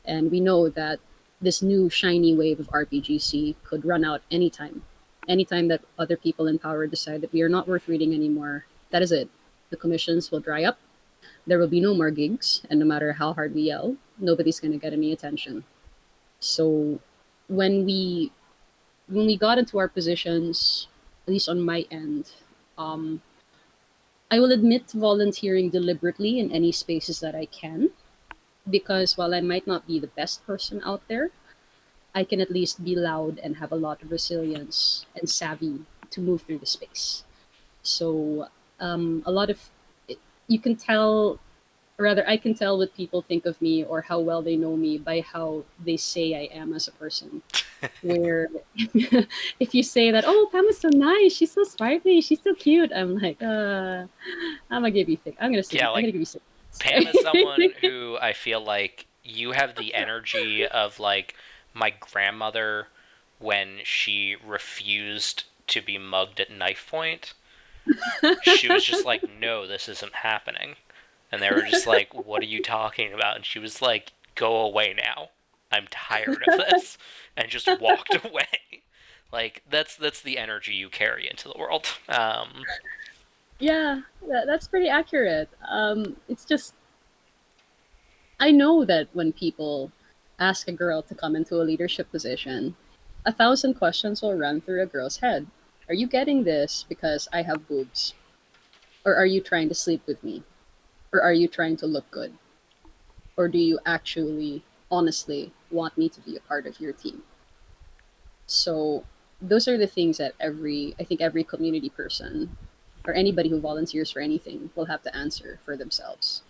and we know that this new shiny wave of RPGC could run out anytime. Anytime that other people in power decide that we are not worth reading anymore, that is it. The commissions will dry up. There will be no more gigs, and no matter how hard we yell, nobody's going to get any attention. So when we when we got into our positions, at least on my end, um, I will admit to volunteering deliberately in any spaces that I can, because while I might not be the best person out there, I can at least be loud and have a lot of resilience and savvy to move through the space. So a lot of you can tell, or rather, I can tell what people think of me or how well they know me by how they say I am as a person. Where if you say that, oh, Pam is so nice, she's so sparkly, she's so cute, I'm like, I'm gonna give you thick. Yeah, I'm like gonna give you sick. Pam is someone who I feel like you have the energy of like my grandmother when she refused to be mugged at knife point. She was just like, no, this isn't happening. And they were just like, what are you talking about? And she was like, go away now. I'm tired of this. And just walked away. Like, that's the energy you carry into the world. Yeah, that's pretty accurate. It's just I know that when people ask a girl to come into a leadership position, 1,000 questions will run through a girl's head. Are you getting this because I have boobs? Or are you trying to sleep with me? Or are you trying to look good? Or do you actually, honestly, want me to be a part of your team? So those are the things that I think every community person or anybody who volunteers for anything will have to answer for themselves.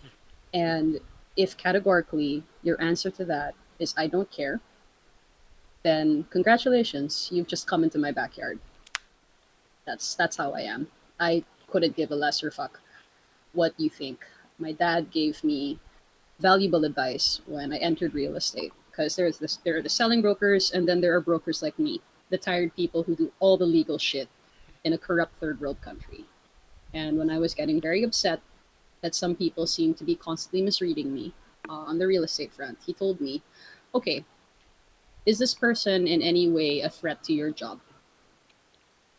And if categorically your answer to that is I don't care, then congratulations, you've just come into my backyard. That's how I am. I couldn't give a lesser fuck what you think. My dad gave me valuable advice when I entered real estate, because there are the selling brokers, and then there are brokers like me, the tired people who do all the legal shit in a corrupt third world country. And when I was getting very upset that some people seem to be constantly misreading me on the real estate front, he told me, okay, is this person in any way a threat to your job?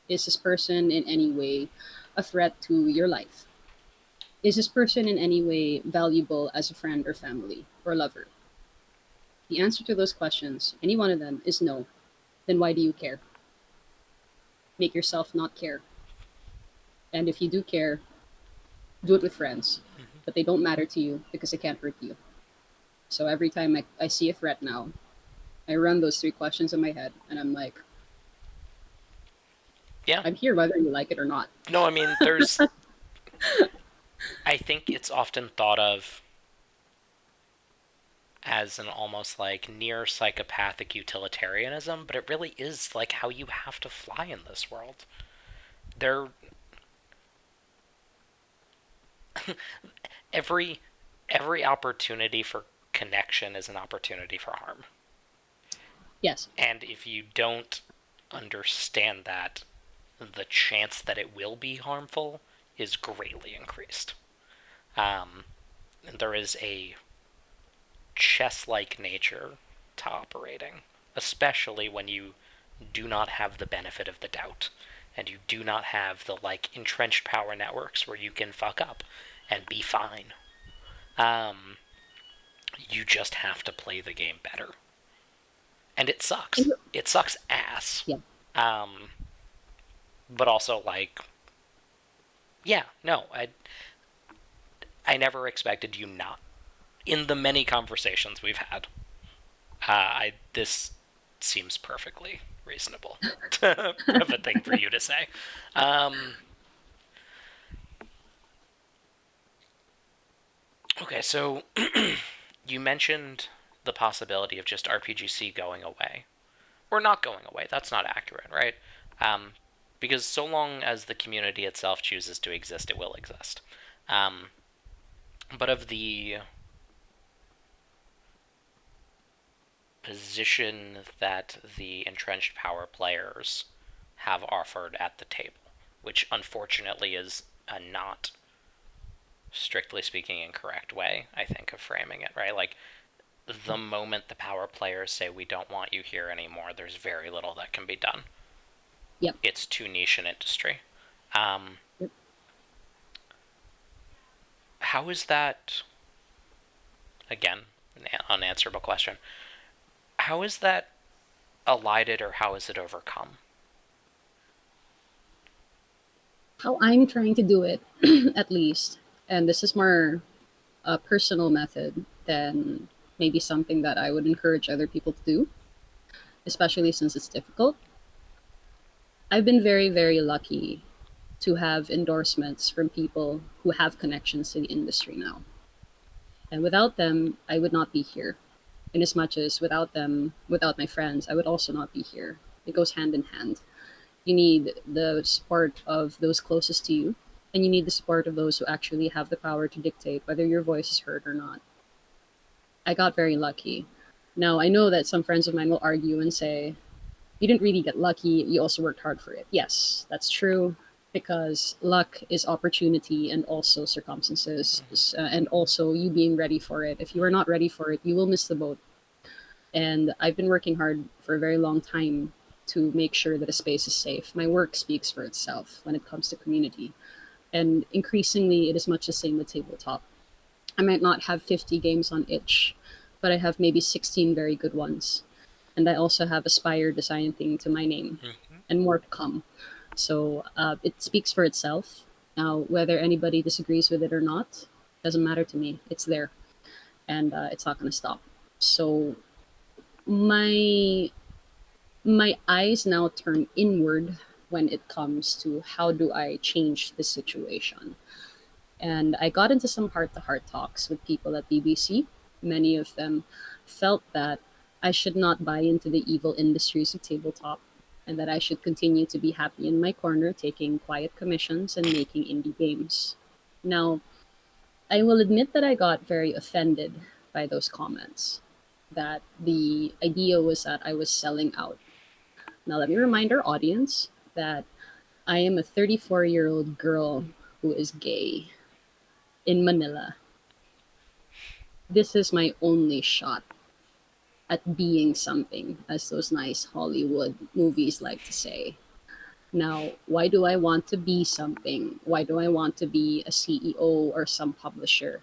Is this person in any way a threat to your life? Is this person in any way valuable as a friend or family or lover? The answer to those questions, any one of them, is no. Then why do you care? Make yourself not care. And if you do care, do it with friends. But they don't matter to you because they can't hurt you. So every time I see a threat now, I run those 3 questions in my head and I'm like, yeah. I'm here whether you like it or not. No, I mean, there's. I think it's often thought of as an almost like near psychopathic utilitarianism, but it really is like how you have to fly in this world. There, every every opportunity for connection is an opportunity for harm. Yes. And if you don't understand that, the chance that it will be harmful is greatly increased. Um, there is a chess-like nature to operating, especially when you do not have the benefit of the doubt and you do not have the like entrenched power networks where you can fuck up and be fine. Um, you just have to play the game better, and it sucks. It sucks ass. Yeah. Um, but also like, yeah, no, I never expected you not. In the many conversations we've had, this seems perfectly reasonable of a thing for you to say. Um, okay, so you mentioned the possibility of just RPGC going away. Or not going away. That's not accurate, right? Um, because so long as the community itself chooses to exist, it will exist. Um, but of the position that the entrenched power players have offered at the table, which unfortunately is a not strictly speaking incorrect way, I think, of framing it, right? Like, the moment the power players say we don't want you here anymore, there's very little that can be done. Yep. It's too niche an industry. Um, Yep. how is that, again, an unanswerable question, how is that elided or how is it overcome? How I'm trying to do it, at least, and this is more a personal method than maybe something that I would encourage other people to do, especially since it's difficult. I've been very, very lucky to have endorsements from people who have connections to the industry now. And without them, I would not be here. In as much as without them, without my friends, I would also not be here. It goes hand in hand. You need the support of those closest to you, and you need the support of those who actually have the power to dictate whether your voice is heard or not. I got very lucky. Now, I know that some friends of mine will argue and say, you didn't really get lucky, you also worked hard for it. Yes, that's true, because luck is opportunity and also circumstances, and also you being ready for it. If you are not ready for it, you will miss the boat. And I've been working hard for a very long time to make sure that a space is safe. My work speaks for itself when it comes to community. And increasingly, it is much the same with tabletop. I might not have 50 games on itch, but I have maybe 16 very good ones. And I also have Aspire design thing to my name Mm-hmm. and more to come. So it speaks for itself. Now, whether anybody disagrees with it or not, doesn't matter to me. It's there, and it's not going to stop. So my my eyes now turn inward when it comes to how do I change the situation. And I got into some heart to heart talks with people at BBC. Many of them felt that I should not buy into the evil industries of tabletop and that I should continue to be happy in my corner, taking quiet commissions and making indie games. Now, I will admit that I got very offended by those comments, that the idea was that I was selling out. Now, let me remind our audience that I am a 34-year-old girl who is gay in Manila. This is my only shot at being something, as those nice Hollywood movies like to say. Now, why do I want to be something? Why do I want to be a CEO or some publisher?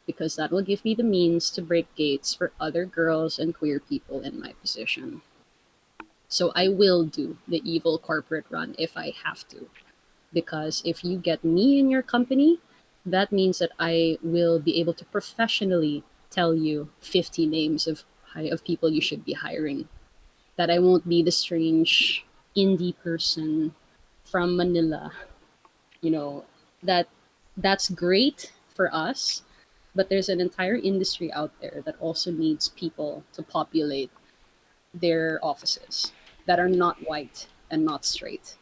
Because that will give me the means to break gates for other girls and queer people in my position. So I will do the evil corporate run if I have to. Because if you get me in your company, that means that I will be able to professionally tell you 50 names of people you should be hiring. That I won't be the strange indie person from Manila. You know, that that's great for us, but there's an entire industry out there that also needs people to populate their offices that are not white and not straight.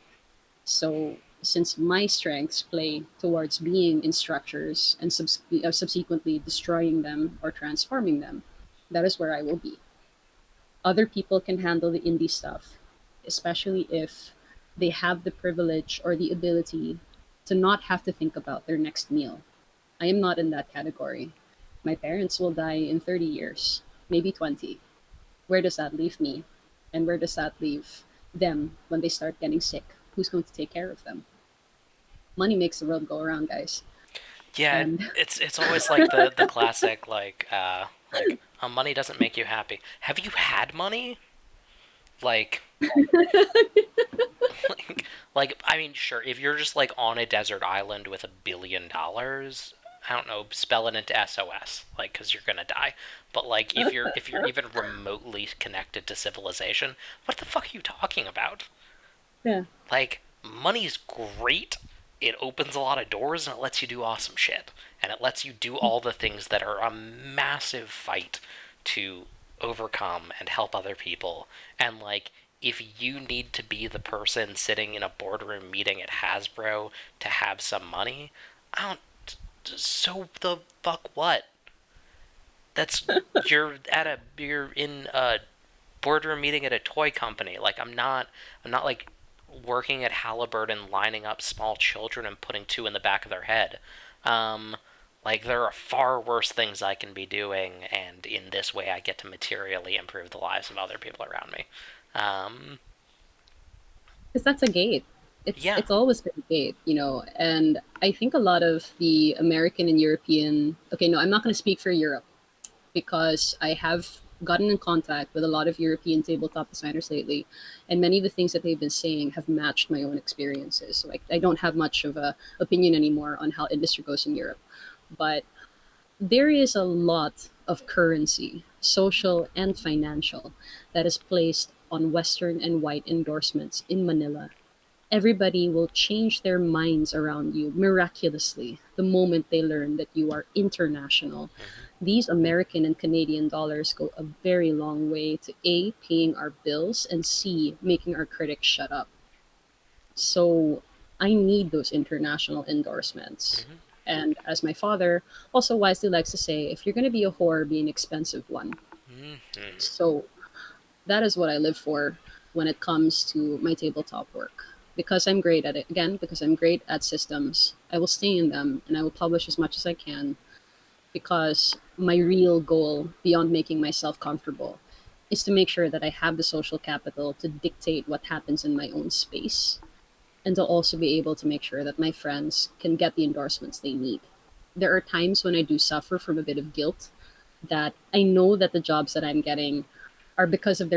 So, since my strengths play towards being in structures and subsequently destroying them or transforming them, that is where I will be. Other people can handle the indie stuff, especially if they have the privilege or the ability to not have to think about their next meal. I am not in that category. My parents will die in 30 years, maybe 20. Where does that leave me? And where does that leave them when they start getting sick? Who's going to take care of them? Money makes the world go around, guys. Yeah, And it's always like the classic like money doesn't make you happy. Have you had money? Like, like I mean, sure, if you're just like on a desert island with $1 billion, I don't know, spell it into SOS, like, because you're gonna die. But like, if you're even remotely connected to civilization, what the fuck are you talking about? Yeah. Like, money's great. It opens a lot of doors and it lets you do awesome shit. And it lets you do all the things that are a massive fight to overcome and help other people. And, like, if you need to be the person sitting in a boardroom meeting at Hasbro to have some money, I don't. So the fuck what? That's. You're in a boardroom meeting at a toy company. Like, I'm not like working at Halliburton lining up small children and putting two in the back of their head. Um, like, there are far worse things I can be doing, and in this way, I get to materially improve the lives of other people around me. Um, Because that's a gate. yeah. It's always been a gate, you know. And I think a lot of the American and European. Okay, no, I'm not going to speak for Europe because I have gotten in contact with a lot of European tabletop designers lately, and many of the things that they've been saying have matched my own experiences. So I don't have much of a opinion anymore on how industry goes in Europe, but there is a lot of currency, social and financial, that is placed on Western and white endorsements in Manila. Everybody will change their minds around you miraculously the moment they learn that you are international. Mm-hmm. These American and Canadian dollars go a very long way to A, paying our bills, and C, making our critics shut up. So I need those international endorsements. Mm-hmm. And as my father also wisely likes to say, if you're going to be a whore, be an expensive one. Mm-hmm. So that is what I live for when it comes to my tabletop work. Because I'm great at it, again, because I'm great at systems, I will stay in them and I will publish as much as I can because my real goal, beyond making myself comfortable, is to make sure that I have the social capital to dictate what happens in my own space and to also be able to make sure that my friends can get the endorsements they need. There are times when I do suffer from a bit of guilt that I know that the jobs that I'm getting are because of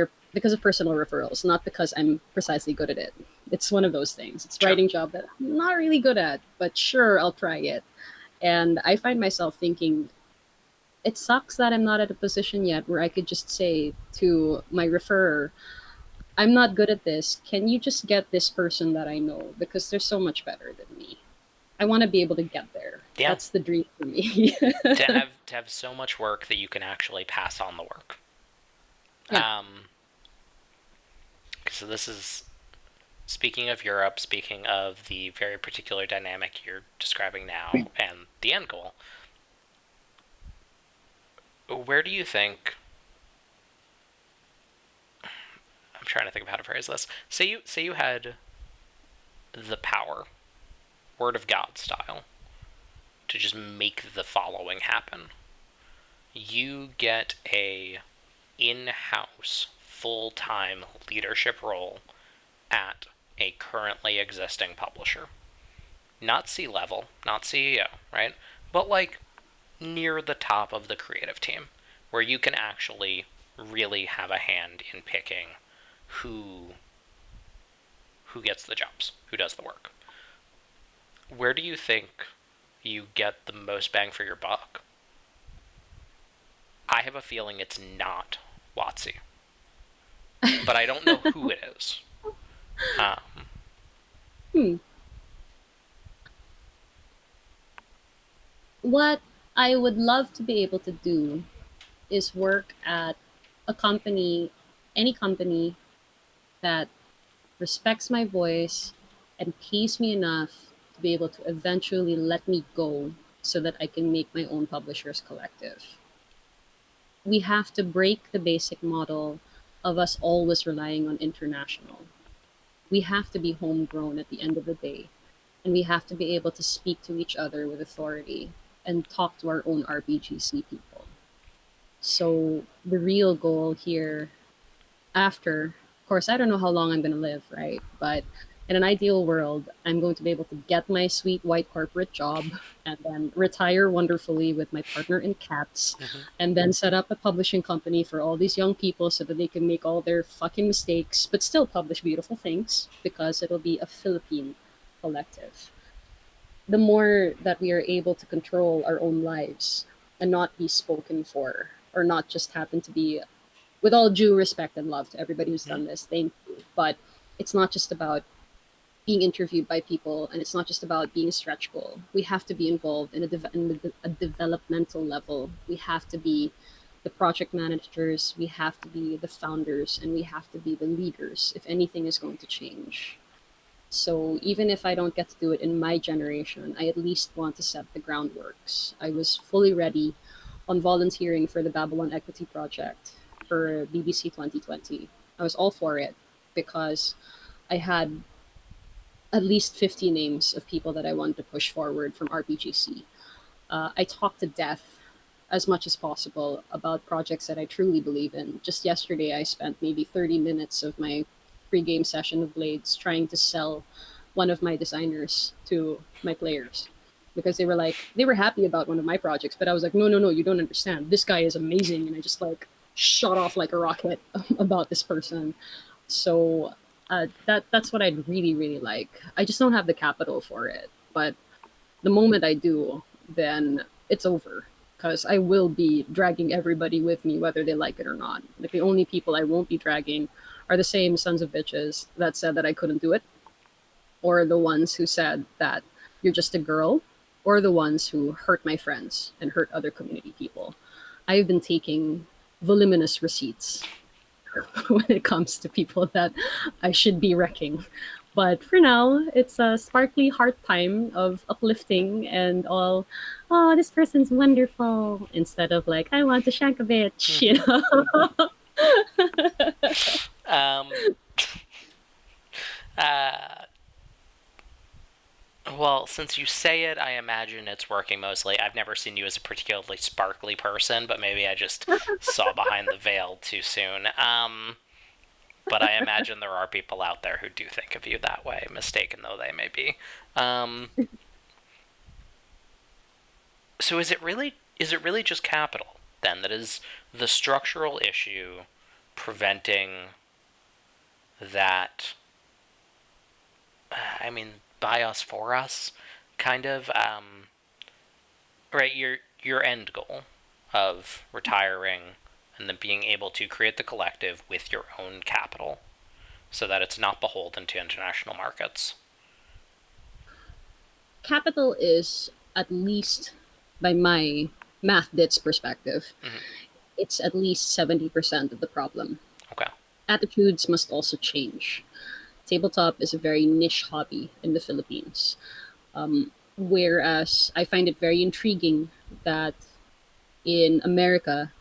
personal referrals, not because I'm precisely good at it. It's one of those things. It's a Sure. writing job that I'm not really good at, but sure, I'll try it. And I find myself thinking, it sucks that I'm not at a position yet where I could just say to my referrer, I'm not good at this. Can you just get this person that I know? Because they're so much better than me. I want to be able to get there. Yeah. That's the dream for me. To have so much work that you can actually pass on the work. Yeah. So this is speaking of Europe, speaking of the very particular dynamic you're describing now, and the end goal. Where do you think? I'm trying to think of how to phrase this. Say you had the power, word of God style, to just make the following happen. You get a in-house full-time leadership role at a currently existing publisher. Not C-level, not CEO, right? But like near the top of the creative team, where you can actually really have a hand in picking who who gets the jobs, who does the work. Where do you think you get the most bang for your buck? I have a feeling it's not Watsy, but I don't know who it is. Um, Hmm. What I would love to be able to do is work at a company, any company that respects my voice and pays me enough to be able to eventually let me go so that I can make my own publishers collective. We have to break the basic model of us always relying on international. We have to be homegrown at the end of the day, and we have to be able to speak to each other with authority and talk to our own RPGC people. So the real goal here after, of course, I don't know how long I'm going to live, right? But In an ideal world, I'm going to be able to get my sweet white corporate job and then retire wonderfully with my partner and cats, Mm-hmm. and then set up a publishing company for all these young people so that they can make all their fucking mistakes but still publish beautiful things because it'll be a Philippine collective. The more that we are able to control our own lives and not be spoken for or not just happen to be, with all due respect and love to everybody who's Mm-hmm. done this, thank you, but it's not just about being interviewed by people, and it's not just about being a stretch goal. We have to be involved in a developmental level. We have to be the project managers, we have to be the founders, and we have to be the leaders if anything is going to change. So even if I don't get to do it in my generation, I at least want to set the groundworks. I was fully ready on volunteering for the Babylon Equity Project for BBC 2020. I was all for it because I had at least 50 names of people that I wanted to push forward from RPGC. I talked to death as much as possible about projects that I truly believe in. Just yesterday, I spent maybe 30 minutes of my pre-game session of Blades trying to sell one of my designers to my players because they were happy about one of my projects, but I was like, no, no, no, you don't understand. This guy is amazing, and I just like shot off like a rocket about this person. So that's what I'd really really like. I just don't have the capital for it, but the moment I do, then it's over because I will be dragging everybody with me, whether they like it or not. Like the only people I won't be dragging are the same sons of bitches that said that I couldn't do it, or the ones who said that you're just a girl, or the ones who hurt my friends and hurt other community people. I've been taking voluminous receipts when it comes to people that I should be wrecking. But for now, it's a sparkly heart time of uplifting and all, oh, this person's wonderful, instead of like, I want to shank a bitch, you Mm-hmm. know? Um, uh, well, since you say it, I imagine it's working mostly. I've never seen you as a particularly sparkly person, but maybe I just saw behind the veil too soon. But I imagine there are people out there who do think of you that way, mistaken though they may be. Um, so is it really just capital then that is the structural issue preventing that? I mean, by us for us, kind of. Right, your end goal of retiring and then being able to create the collective with your own capital so that it's not beholden to international markets. Capital is, at least by my math bits perspective, Mm-hmm. it's at least 70% of the problem. Okay. Attitudes must also change. Tabletop is a very niche hobby in the Philippines. Whereas I find it very intriguing that in America,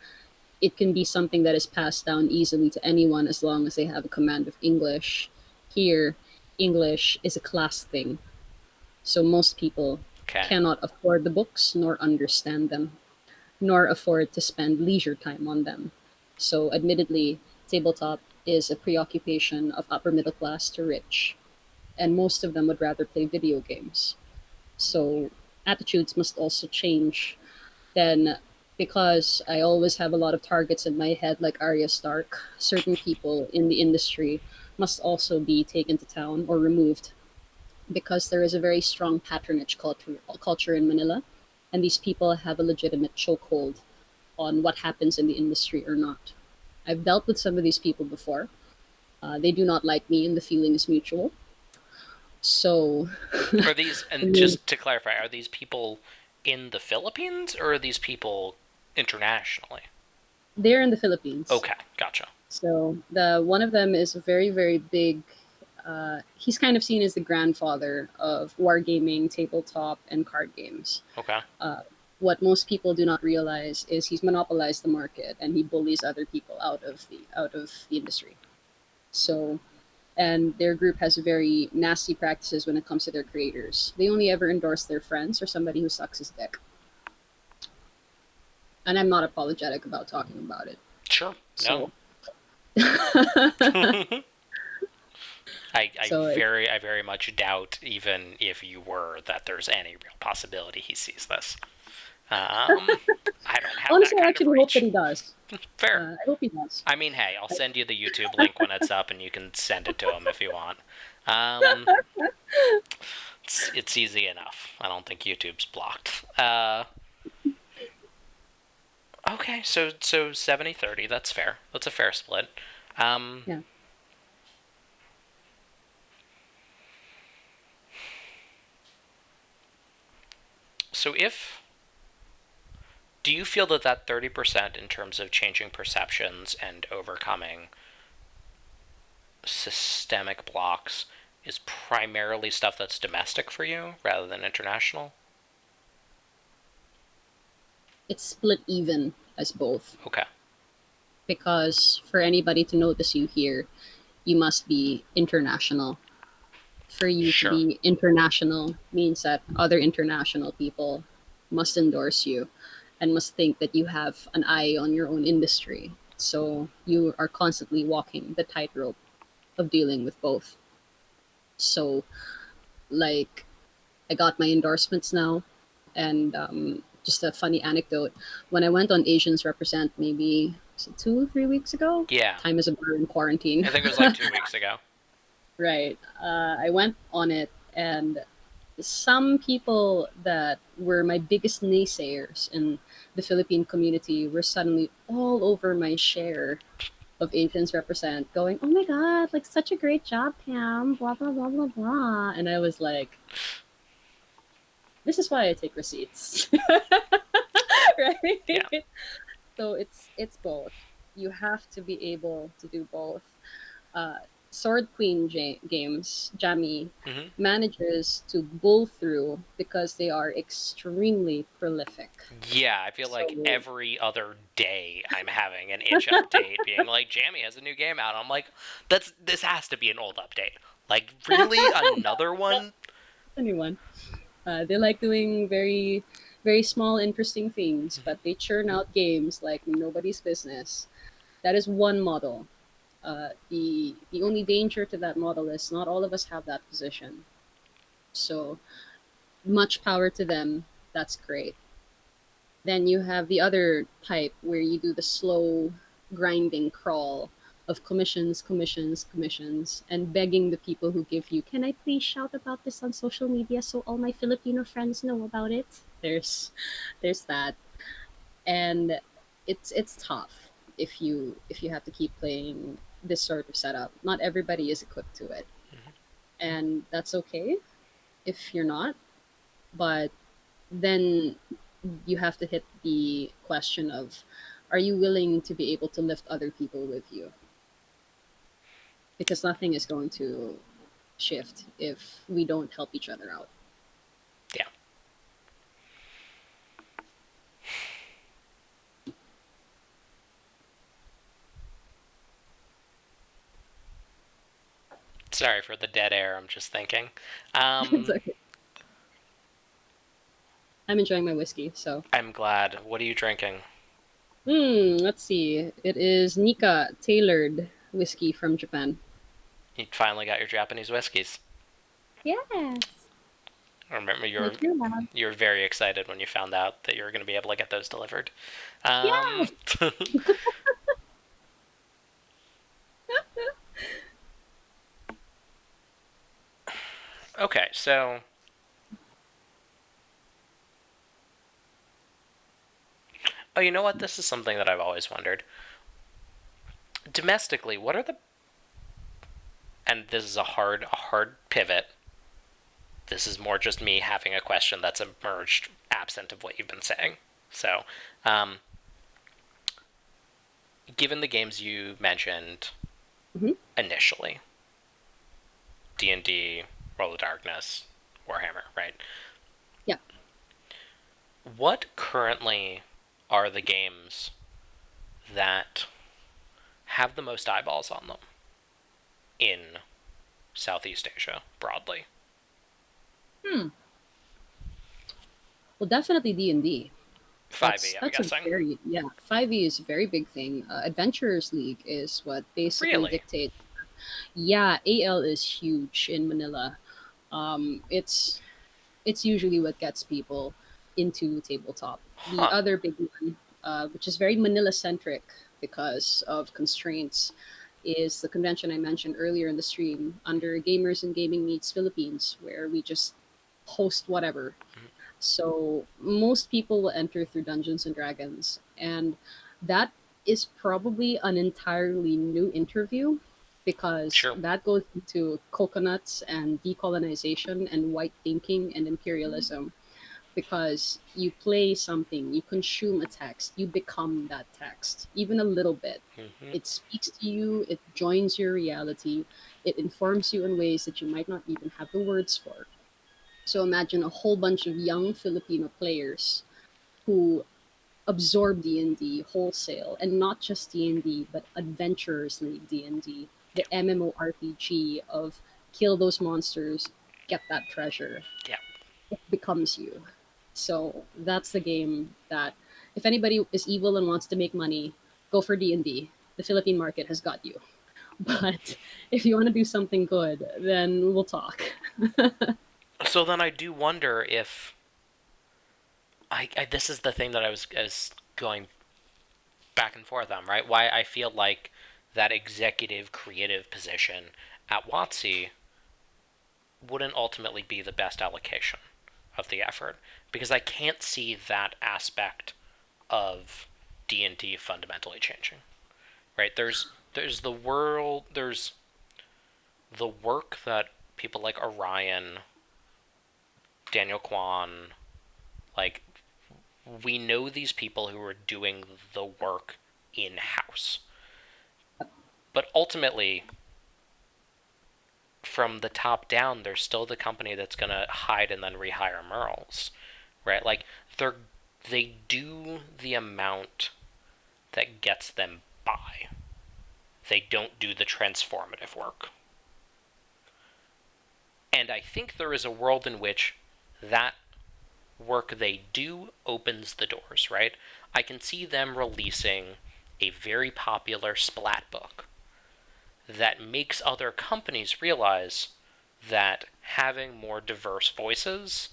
it can be something that is passed down easily to anyone as long as they have a command of English. Here, English is a class thing. So most people Okay. cannot afford the books nor understand them, nor afford to spend leisure time on them. So, admittedly, tabletop is a preoccupation of upper middle class to rich, and most of them would rather play video games. So, attitudes must also change. Then, because I always have a lot of targets in my head, like Arya Stark, certain people in the industry must also be taken to town or removed because there is a very strong patronage culture in Manila, and these people have a legitimate chokehold on what happens in the industry or not. I've dealt with some of these people before. They do not like me, and the feeling is mutual. So, Are these, I and mean, just to clarify, are these people in the Philippines or are these people internationally? they're in the Philippines. Okay, gotcha. So the one of them is a very very big. He's kind of seen as the grandfather of wargaming, tabletop, and card games. Okay. Uh, what most people do not realize is he's monopolized the market and he bullies other people out of the industry. So, and their group has very nasty practices when it comes to their creators. They only ever endorse their friends or somebody who sucks his dick. And I'm not apologetic about talking about it. Sure. No. So, So I very much doubt, even if you were, that there's any real possibility he sees this. I don't have that honestly, I kind of actually hope that reach. he does. Fair. I hope he does. I mean, hey, I'll send you the YouTube link when it's up, and you can send it to him if you want. Um, it's easy enough. I don't think YouTube's blocked. Okay, so 70-30, that's fair. That's a fair split. Um, Yeah. so if do you feel that that 30% in terms of changing perceptions and overcoming systemic blocks is primarily stuff that's domestic for you rather than international? It's split even as both. Okay. Because for anybody to notice you here, you must be international. For you to Sure. be international means that other international people must endorse you and must think that you have an eye on your own industry. So you are constantly walking the tightrope of dealing with both. So, like, I got my endorsements now, and just a funny anecdote: when I went on Asians Represent, maybe 2 3 weeks ago, Yeah. time is a blur in quarantine. I think it was like 2 weeks ago. Right. I went on it, and some people that were my biggest naysayers in the Philippine community were suddenly all over my share of Asians Represent, going, "Oh my God, like such a great job, Pam, blah, blah, blah, blah, blah." And I was like, this is why I take receipts. Yeah. Right? So it's both. You have to be able to do both. uh, Sword Queen games, Jamie hmm manages to bull through because they are extremely prolific. Yeah, I feel like So every other day I'm having an itch update being like, Jammy has a new game out. I'm like, this has to be an old update. Like, really? Another one? anyone, they like doing very, very small, interesting things, Mhm. but they churn out games like nobody's business. That is one model. The only danger to that model is not all of us have that position. So much power to them. That's great. Then you have the other type where you do the slow grinding crawl of commissions, commissions, commissions, and begging the people who give you, can I please shout about this on social media so all my Filipino friends know about it? There's that. And it's tough if you have to keep playing this sort of setup. Not everybody is equipped to it. Mhm. And that's okay if you're not. But then you have to hit the question of, are you willing to be able to lift other people with you? Because nothing is going to shift if we don't help each other out. Yeah. Sorry for the dead air. I'm just thinking. It's Um, okay. I'm enjoying my whiskey. So I'm glad. What are you drinking? let's see, it is Nika tailored whiskey from Japan. You finally got your Japanese whiskeys. Yes. I remember My true love. you were very excited when you found out that you were going to be able to get those delivered. Um, Yes. okay, so oh, you know what? This is something that I've always wondered. Domestically, what are the and this is a hard pivot. This is more just me having a question that's emerged absent of what you've been saying. So, um, given the games you mentioned Hmm. initially, D&D, World of Darkness, Warhammer, right? Yeah. What currently are the games that have the most eyeballs on them in Southeast Asia broadly? Hmm. Well, definitely D&D. 5e, I'm That's a guessing. very, yeah, 5e is a very big thing. Adventurers League is what basically Really? dictates. Yeah, AL is huge in Manila. It's usually what gets people into tabletop. The Huh. other big one, which is very Manila centric because of constraints, is the convention I mentioned earlier in the stream under Gamers and Gaming Meets Philippines, where we just host whatever. So most people will enter through Dungeons and Dragons, and that is probably an entirely new interview because Sure. that goes into coconuts and decolonization and white thinking and imperialism. Because you play something, you consume a text, you become that text, even a little bit. Hmm. It speaks to you, it joins your reality, it informs you in ways that you might not even have the words for. So imagine a whole bunch of young Filipino players who absorb D&D wholesale, and not just D&D, but Adventurers League D&D, Yeah. the MMORPG of kill those monsters, get that treasure. Yeah. It becomes you. So that's the game that if anybody is evil and wants to make money, go for D&D. The Philippine market has got you. But if you want to do something good, then we'll talk. So then I do wonder if this is the thing that I was going back and forth on, right? Why I feel like that executive creative position at WotC wouldn't ultimately be the best allocation of the effort because I can't see that aspect of D&D fundamentally changing. Right? There's the world, there's the work that people like Orion, Daniel Kwan, like we know these people who are doing the work in house. But ultimately, from the top down, there's still the company that's going to hide and then rehire Merles, right? Like they do the amount that gets them by. They don't do the transformative work. And I think there is a world in which that work they do opens the doors, right? I can see them releasing a very popular splat book that makes other companies realize that having more diverse voices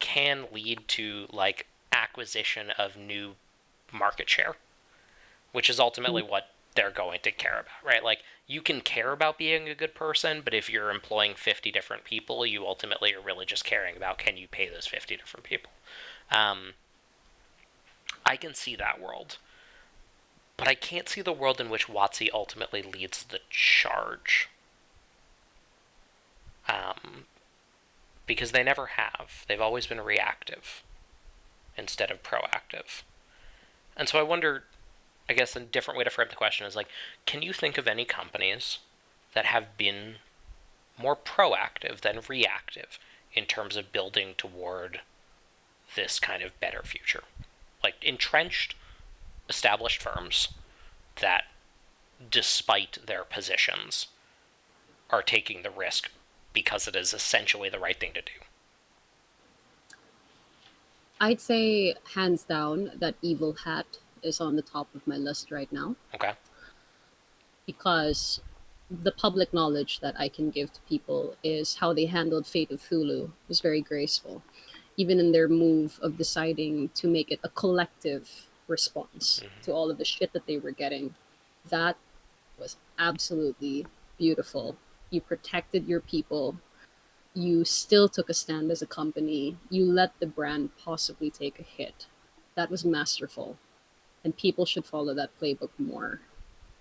can lead to like acquisition of new market share, which is ultimately what they're going to care about, right? Like you can care about being a good person, but if you're employing 50 different people, you ultimately are really just caring about can you pay those 50 different people. Um, I can see that world, but I can't see the world in which WotC ultimately leads the charge. Um, because they never have. They've always been reactive instead of proactive. And so I wonder, I guess a different way to frame the question is like, can you think of any companies that have been more proactive than reactive in terms of building toward this kind of better future? Like entrenched, established firms that, despite their positions, are taking the risk because it is essentially the right thing to do. I'd say hands down that Evil Hat is on the top of my list right now Okay. because the public knowledge that I can give to people is how they handled Fate of Thulu was very graceful, even in their move of deciding to make it a collective response Mm-hmm. to all of the shit that they were getting. That was absolutely beautiful. You protected your people. You still took a stand as a company. You let the brand possibly take a hit. That was masterful. And people should follow that playbook more,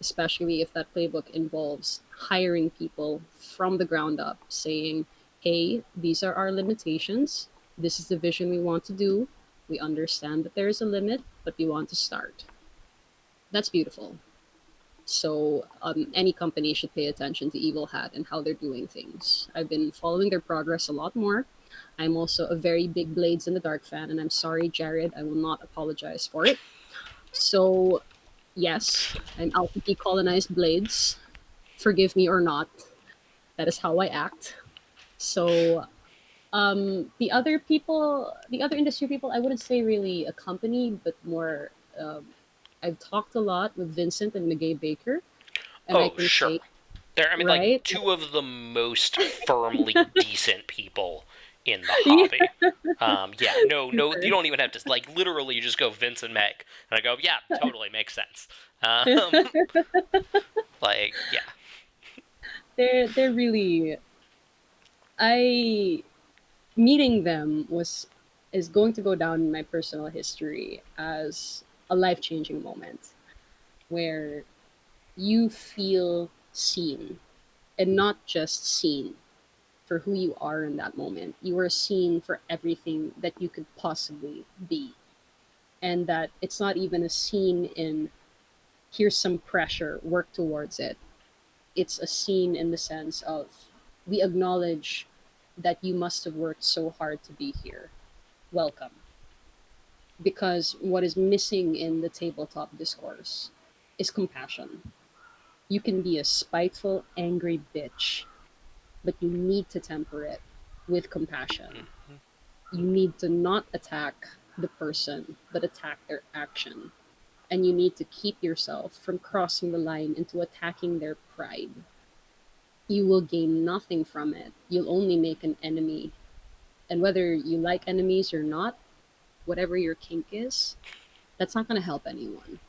especially if that playbook involves hiring people from the ground up, saying, hey, these are our limitations. This is the vision we want to do. We understand that there is a limit, but we want to start. That's beautiful. So any company should pay attention to Evil Hat and how they're doing things. I've been following their progress a lot more. I'm also a very big Blades in the Dark fan, and I'm sorry, Jared, I will not apologize for it. So, yes, I'm out to decolonize Blades. Forgive me or not, that is how I act. So, the other industry people, I wouldn't say really a company, but more. I've talked a lot with Vincent and McGay Baker, and I Oh, can say sure. They're, I mean, like, right? two of the most firmly decent people in the Yeah, hobby. Yeah, no, no, you super. don't even have to, like, literally, you just go Vince and Meg. And I go, yeah, totally makes sense. Um, like, yeah. They're really I meeting them was is going to go down in my personal history as a life-changing moment where you feel seen, and not just seen for who you are in that moment. You are seen for everything that you could possibly be. And that it's not even a scene in here's some pressure, work towards it. It's a scene in the sense of we acknowledge that you must have worked so hard to be here. Welcome. Because what is missing in the tabletop discourse is compassion. You can be a spiteful, angry bitch, but you need to temper it with compassion. Mm-hmm. You need to not attack the person, but attack their action. And you need to keep yourself from crossing the line into attacking their pride. You will gain nothing from it. You'll only make an enemy. And whether you like enemies or not, whatever your kink is, that's not going to help anyone.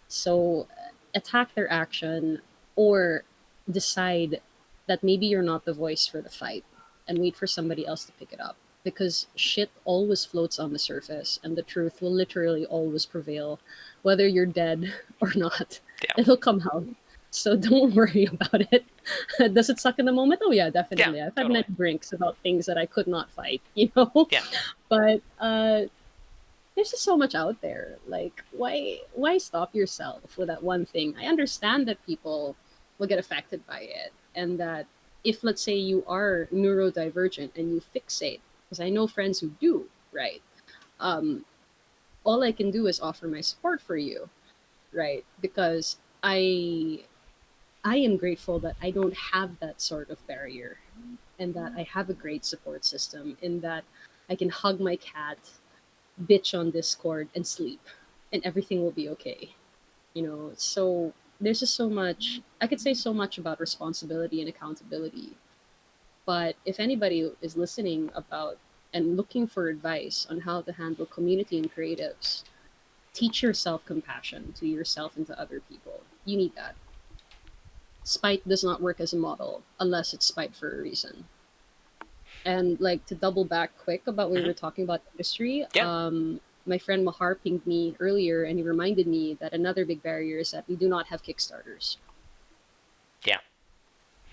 So attack their action, or decide that maybe you're not the voice for the fight and wait for somebody else to pick it up. Because shit always floats on the surface and the truth will literally always prevail, whether you're dead or not. Yeah. It'll come out. So don't worry about it. Does it suck in the moment? Oh yeah, Yeah, definitely. I've had totally. many drinks about things that I could not fight, you know? Yeah. But there's just so much out there. Like, why stop yourself with that one thing? I understand that people will get affected by it, and that if, let's say, you are neurodivergent and you fixate, because I know friends who do, right? Um, all I can do is offer my support for you, right? Because I am grateful that I don't have that sort of barrier, and that I have a great support system. In that I can hug my cat, bitch on Discord, and sleep, and everything will be okay. So there's just so much I could say so much about responsibility and accountability. But if anybody is listening about and looking for advice on how to handle community and creatives, teach yourself compassion to yourself and to other people. You need that. Spite does not work as a model unless it's spite for a reason. And like to double back quick about what we Mm-hmm. were talking about industry, Yeah. my friend Mahar pinged me earlier and he reminded me that another big barrier is that we do not have Kickstarters. Yeah.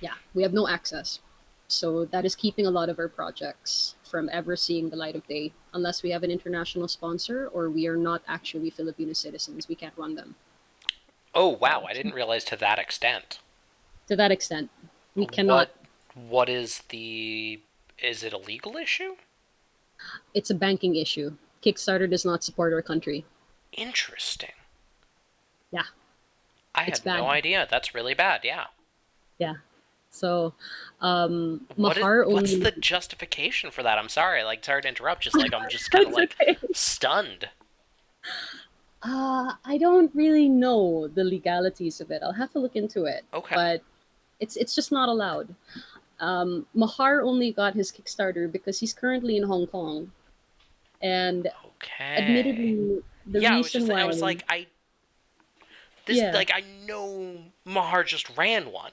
Yeah, we have no access. So that is keeping a lot of our projects from ever seeing the light of day unless we have an international sponsor or we are not actually Filipino citizens. We can't run them. Oh, wow, So I didn't realize to that extent. to that extent, we cannot. What is the, is it a legal issue? It's a banking issue. Kickstarter does not support our country. Interesting. Yeah, I it's had no bad. idea. That's really bad. Yeah. Yeah. So What Mahar what's only. the justification for that? I'm sorry. Like, sorry to interrupt. Just like I'm just kind of It's like okay. stunned. I don't really know the legalities of it. I'll have to look into it, Okay. but it's just not allowed. Mahar only got his Kickstarter because he's currently in Hong Kong, and Okay. admittedly, the Yeah, I was reason just I why, was like this yeah, like I know Mahar just ran one.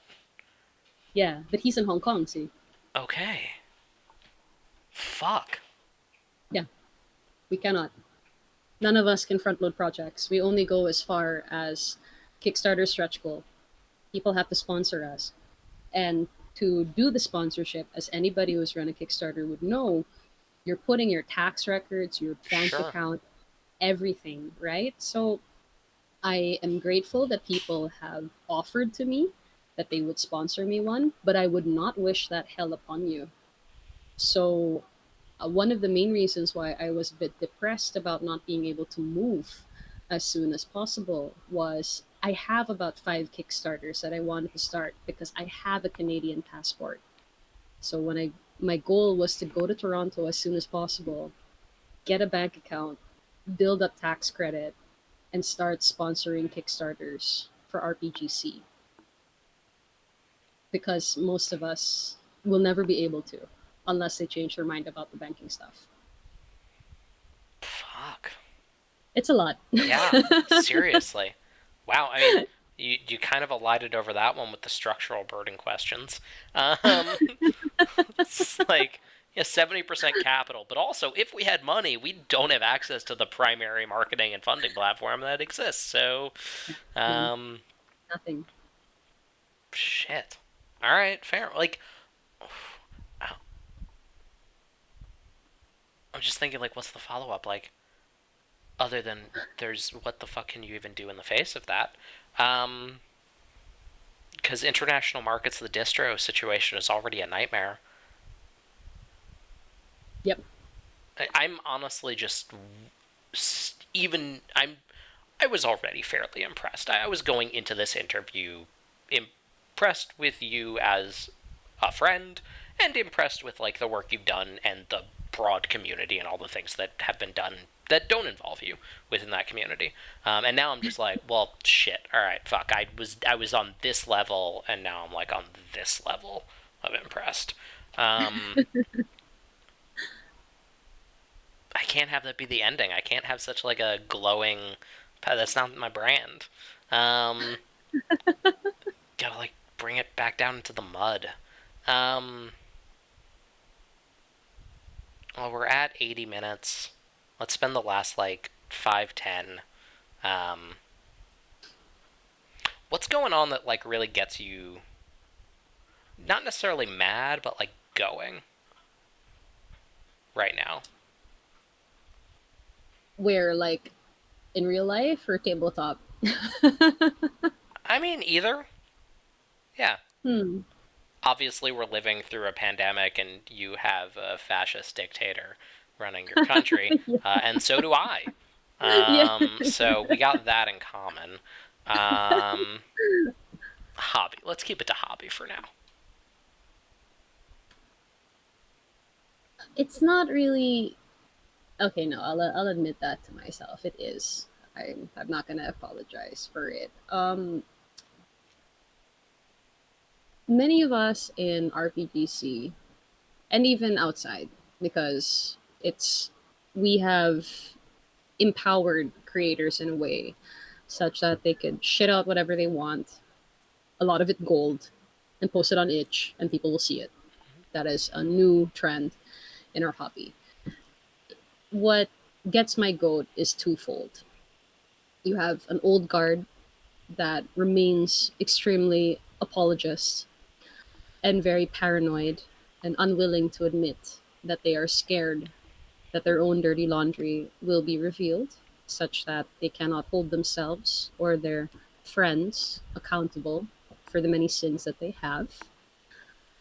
yeah, but he's in Hong Kong. See, Okay. Fuck. yeah, we cannot. None of us can front load projects. We only go as far as Kickstarter stretch goal. People have to sponsor us, and to do the sponsorship, as anybody who's run a Kickstarter would know, you're putting your tax records, your bank Sure. account, everything, right? So I am grateful that people have offered to me that they would sponsor me one, but I would not wish that hell upon you. So, one of the main reasons why I was a bit depressed about not being able to move as soon as possible was I have about 5 Kickstarters that I wanted to start because I have a Canadian passport. So my goal was to go to Toronto as soon as possible, get a bank account, build up tax credit, and start sponsoring Kickstarters for RPGC. because most of us will never be able to unless they change their mind about the banking stuff. Fuck. It's a lot. Yeah, seriously. Wow, I mean, you kind of elided over that one with the structural burden questions. Um, it's like, yeah, 70% capital, but also, if we had money, we don't have access to the primary marketing and funding platform that exists. So, No, um, nothing. shit. All right, fair. Like, I'm just thinking, like, what's the follow up? Like, other than there's what the fuck can you even do in the face of that? Um, because international markets, the distro situation is already a nightmare. Yep. I'm honestly just even I was already fairly impressed. I was going into this interview impressed with you as a friend and impressed with like the work you've done and the broad community and all the things that have been done that don't involve you within that community. And now I'm just like, well, shit. All right, fuck. I was on this level, and now I'm like on this level of impressed. Um, I can't have that be the ending. I can't have such like a glowing. That's not my brand. Um, gotta like bring it back down into the mud. Um, well, we're at 80 minutes. Let's spend the last like 5-10. Um, what's going on that like really gets you not necessarily mad, but like going right now? Where, like, in real life or tabletop? I mean, either. Yeah. Hmm. Obviously, we're living through a pandemic, and you have a fascist dictator running your country, and so do I. Yeah. So we got that in common. Um, hobby. Let's keep it to hobby for now. It's not really. Okay, no, I'll admit that to myself. It is. I'm not gonna apologize for it. Many of us in RPGC and even outside, because it's we have empowered creators in a way such that they could shit out whatever they want, a lot of it gold, and post it on itch and people will see it. That is a new trend in our hobby. What gets my goat is twofold. You have an old guard that remains extremely apologist and very paranoid and unwilling to admit that they are scared that their own dirty laundry will be revealed, such that they cannot hold themselves or their friends accountable for the many sins that they have.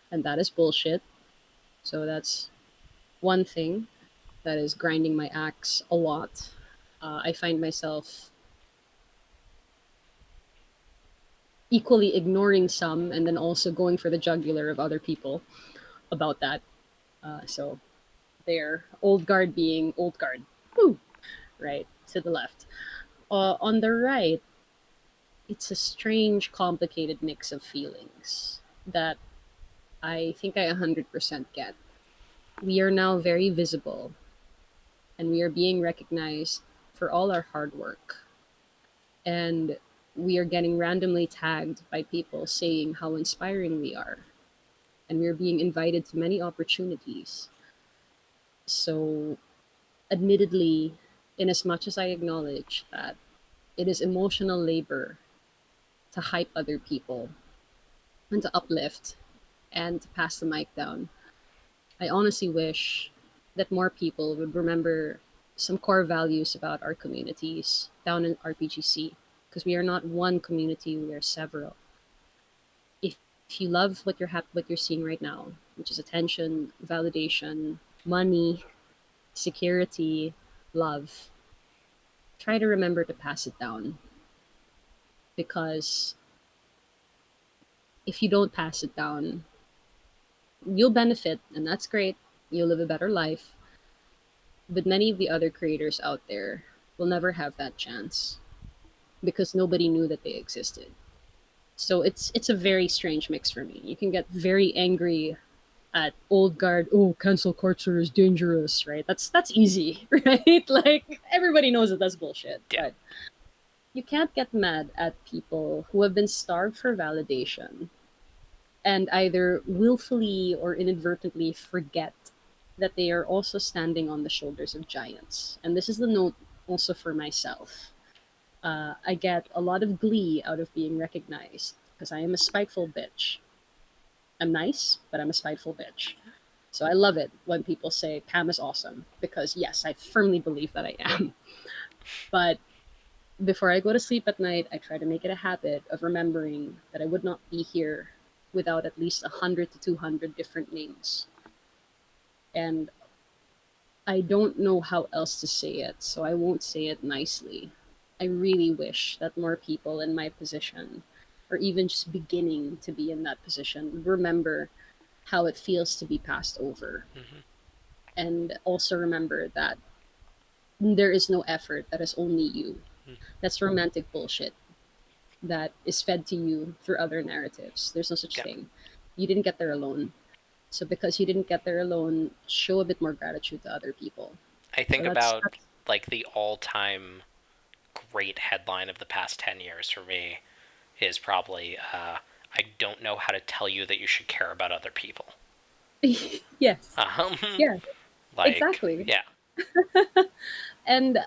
And that is bullshit. So that's one thing that is grinding my axe a lot. I find myself equally ignoring some and then also going for the jugular of other people about that. So their old guard being old guard. Woo! Right to the left. On the right, it's a strange, complicated mix of feelings that I think I 100% get. We are now very visible and we are being recognized for all our hard work. And we are getting randomly tagged by people saying how inspiring we are. And we are being invited to many opportunities. So, admittedly, in as much as I acknowledge that it is emotional labor to hype other people and to uplift and to pass the mic down, I honestly wish that more people would remember some core values about our communities down in RPGC, because we are not one community, we are several. If you love what you're seeing right now, which is attention, validation, money, security, love, try to remember to pass it down, because if you don't pass it down, you'll benefit and that's great. You'll live a better life. But many of the other creators out there will never have that chance because nobody knew that they existed. So it's a very strange mix for me. You can get very angry at old guard. Oh, cancel culture is dangerous, right? That's easy, right? Like everybody knows that that's bullshit. Yeah. But you can't get mad at people who have been starved for validation and either willfully or inadvertently forget that they are also standing on the shoulders of giants. And this is the note also for myself. I get a lot of glee out of being recognized because I am a spiteful bitch. I'm nice, but I'm a spiteful bitch. So I love it when people say Pam is awesome because yes, I firmly believe that I am. But before I go to sleep at night, I try to make it a habit of remembering that I would not be here without at least 100 to 200 different names. And I don't know how else to say it, so I won't say it nicely. I really wish that more people in my position, or even just beginning to be in that position, remember how it feels to be passed over. Hmm. And also remember that there is no effort, that is only you. That's romantic bullshit that is fed to you through other narratives. There's no such Yeah. thing. You didn't get there alone. So because you didn't get there alone, show a bit more gratitude to other people. I So think that's, about that's like the all-time great headline of the past 10 years for me is probably I don't know how to tell you that you should care about other people. yes. Um, Yeah, like, exactly. yeah, And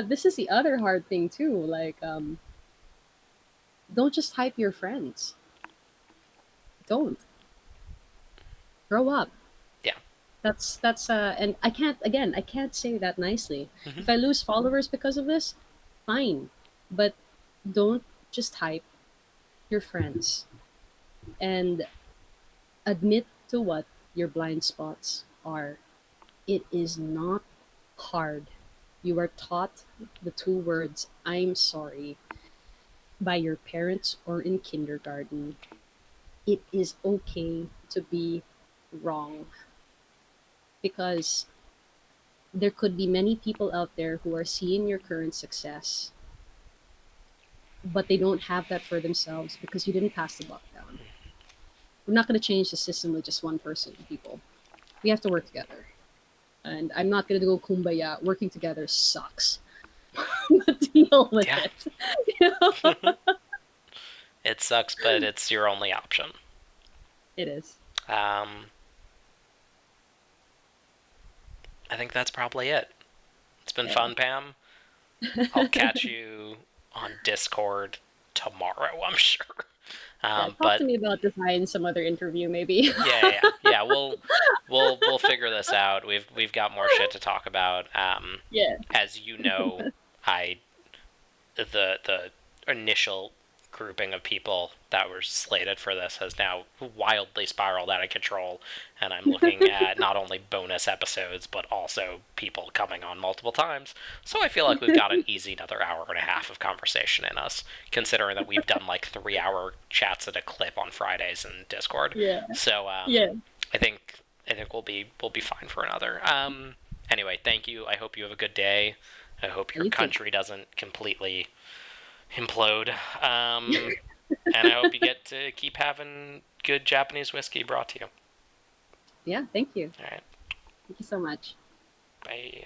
this is the other hard thing too. Like, don't just hype your friends. Don't grow up. yeah. And I can't again. I can't say that nicely. Hmm. If I lose followers because of this, fine, but don't just hype your friends and admit to what your blind spots are. It is not hard. You are taught the two words "I'm sorry" by your parents or in kindergarten. It is okay to be wrong because there could be many people out there who are seeing your current success, but they don't have that for themselves because you didn't pass the buck down. We're not going to change the system with just one person, people. We have to work together. And I'm not going to go kumbaya. Working together sucks. But deal with Yeah. it. You know? It sucks, but it's your only option. It is. Um, I think that's probably it. It's been Yeah. fun, Pam. I'll catch you on Discord tomorrow, I'm sure. Yeah. Talk to But me about design some other interview, maybe. yeah. We'll figure this out. We've got more shit to talk about. Yeah. As you know, I the initial grouping of people that were slated for this has now wildly spiraled out of control, and I'm looking at not only bonus episodes but also people coming on multiple times. So I feel like we've got an easy another hour and a half of conversation in us, considering that we've done like 3 hour chats at a clip on Fridays in Discord. Yeah. So Yeah. I think we'll be fine for another. Anyway, thank you. I hope you have a good day. I hope your You too. country doesn't completely implode. And I hope you get to keep having good Japanese whiskey brought to you. Yeah. Thank you. All right. Thank you so much. Bye.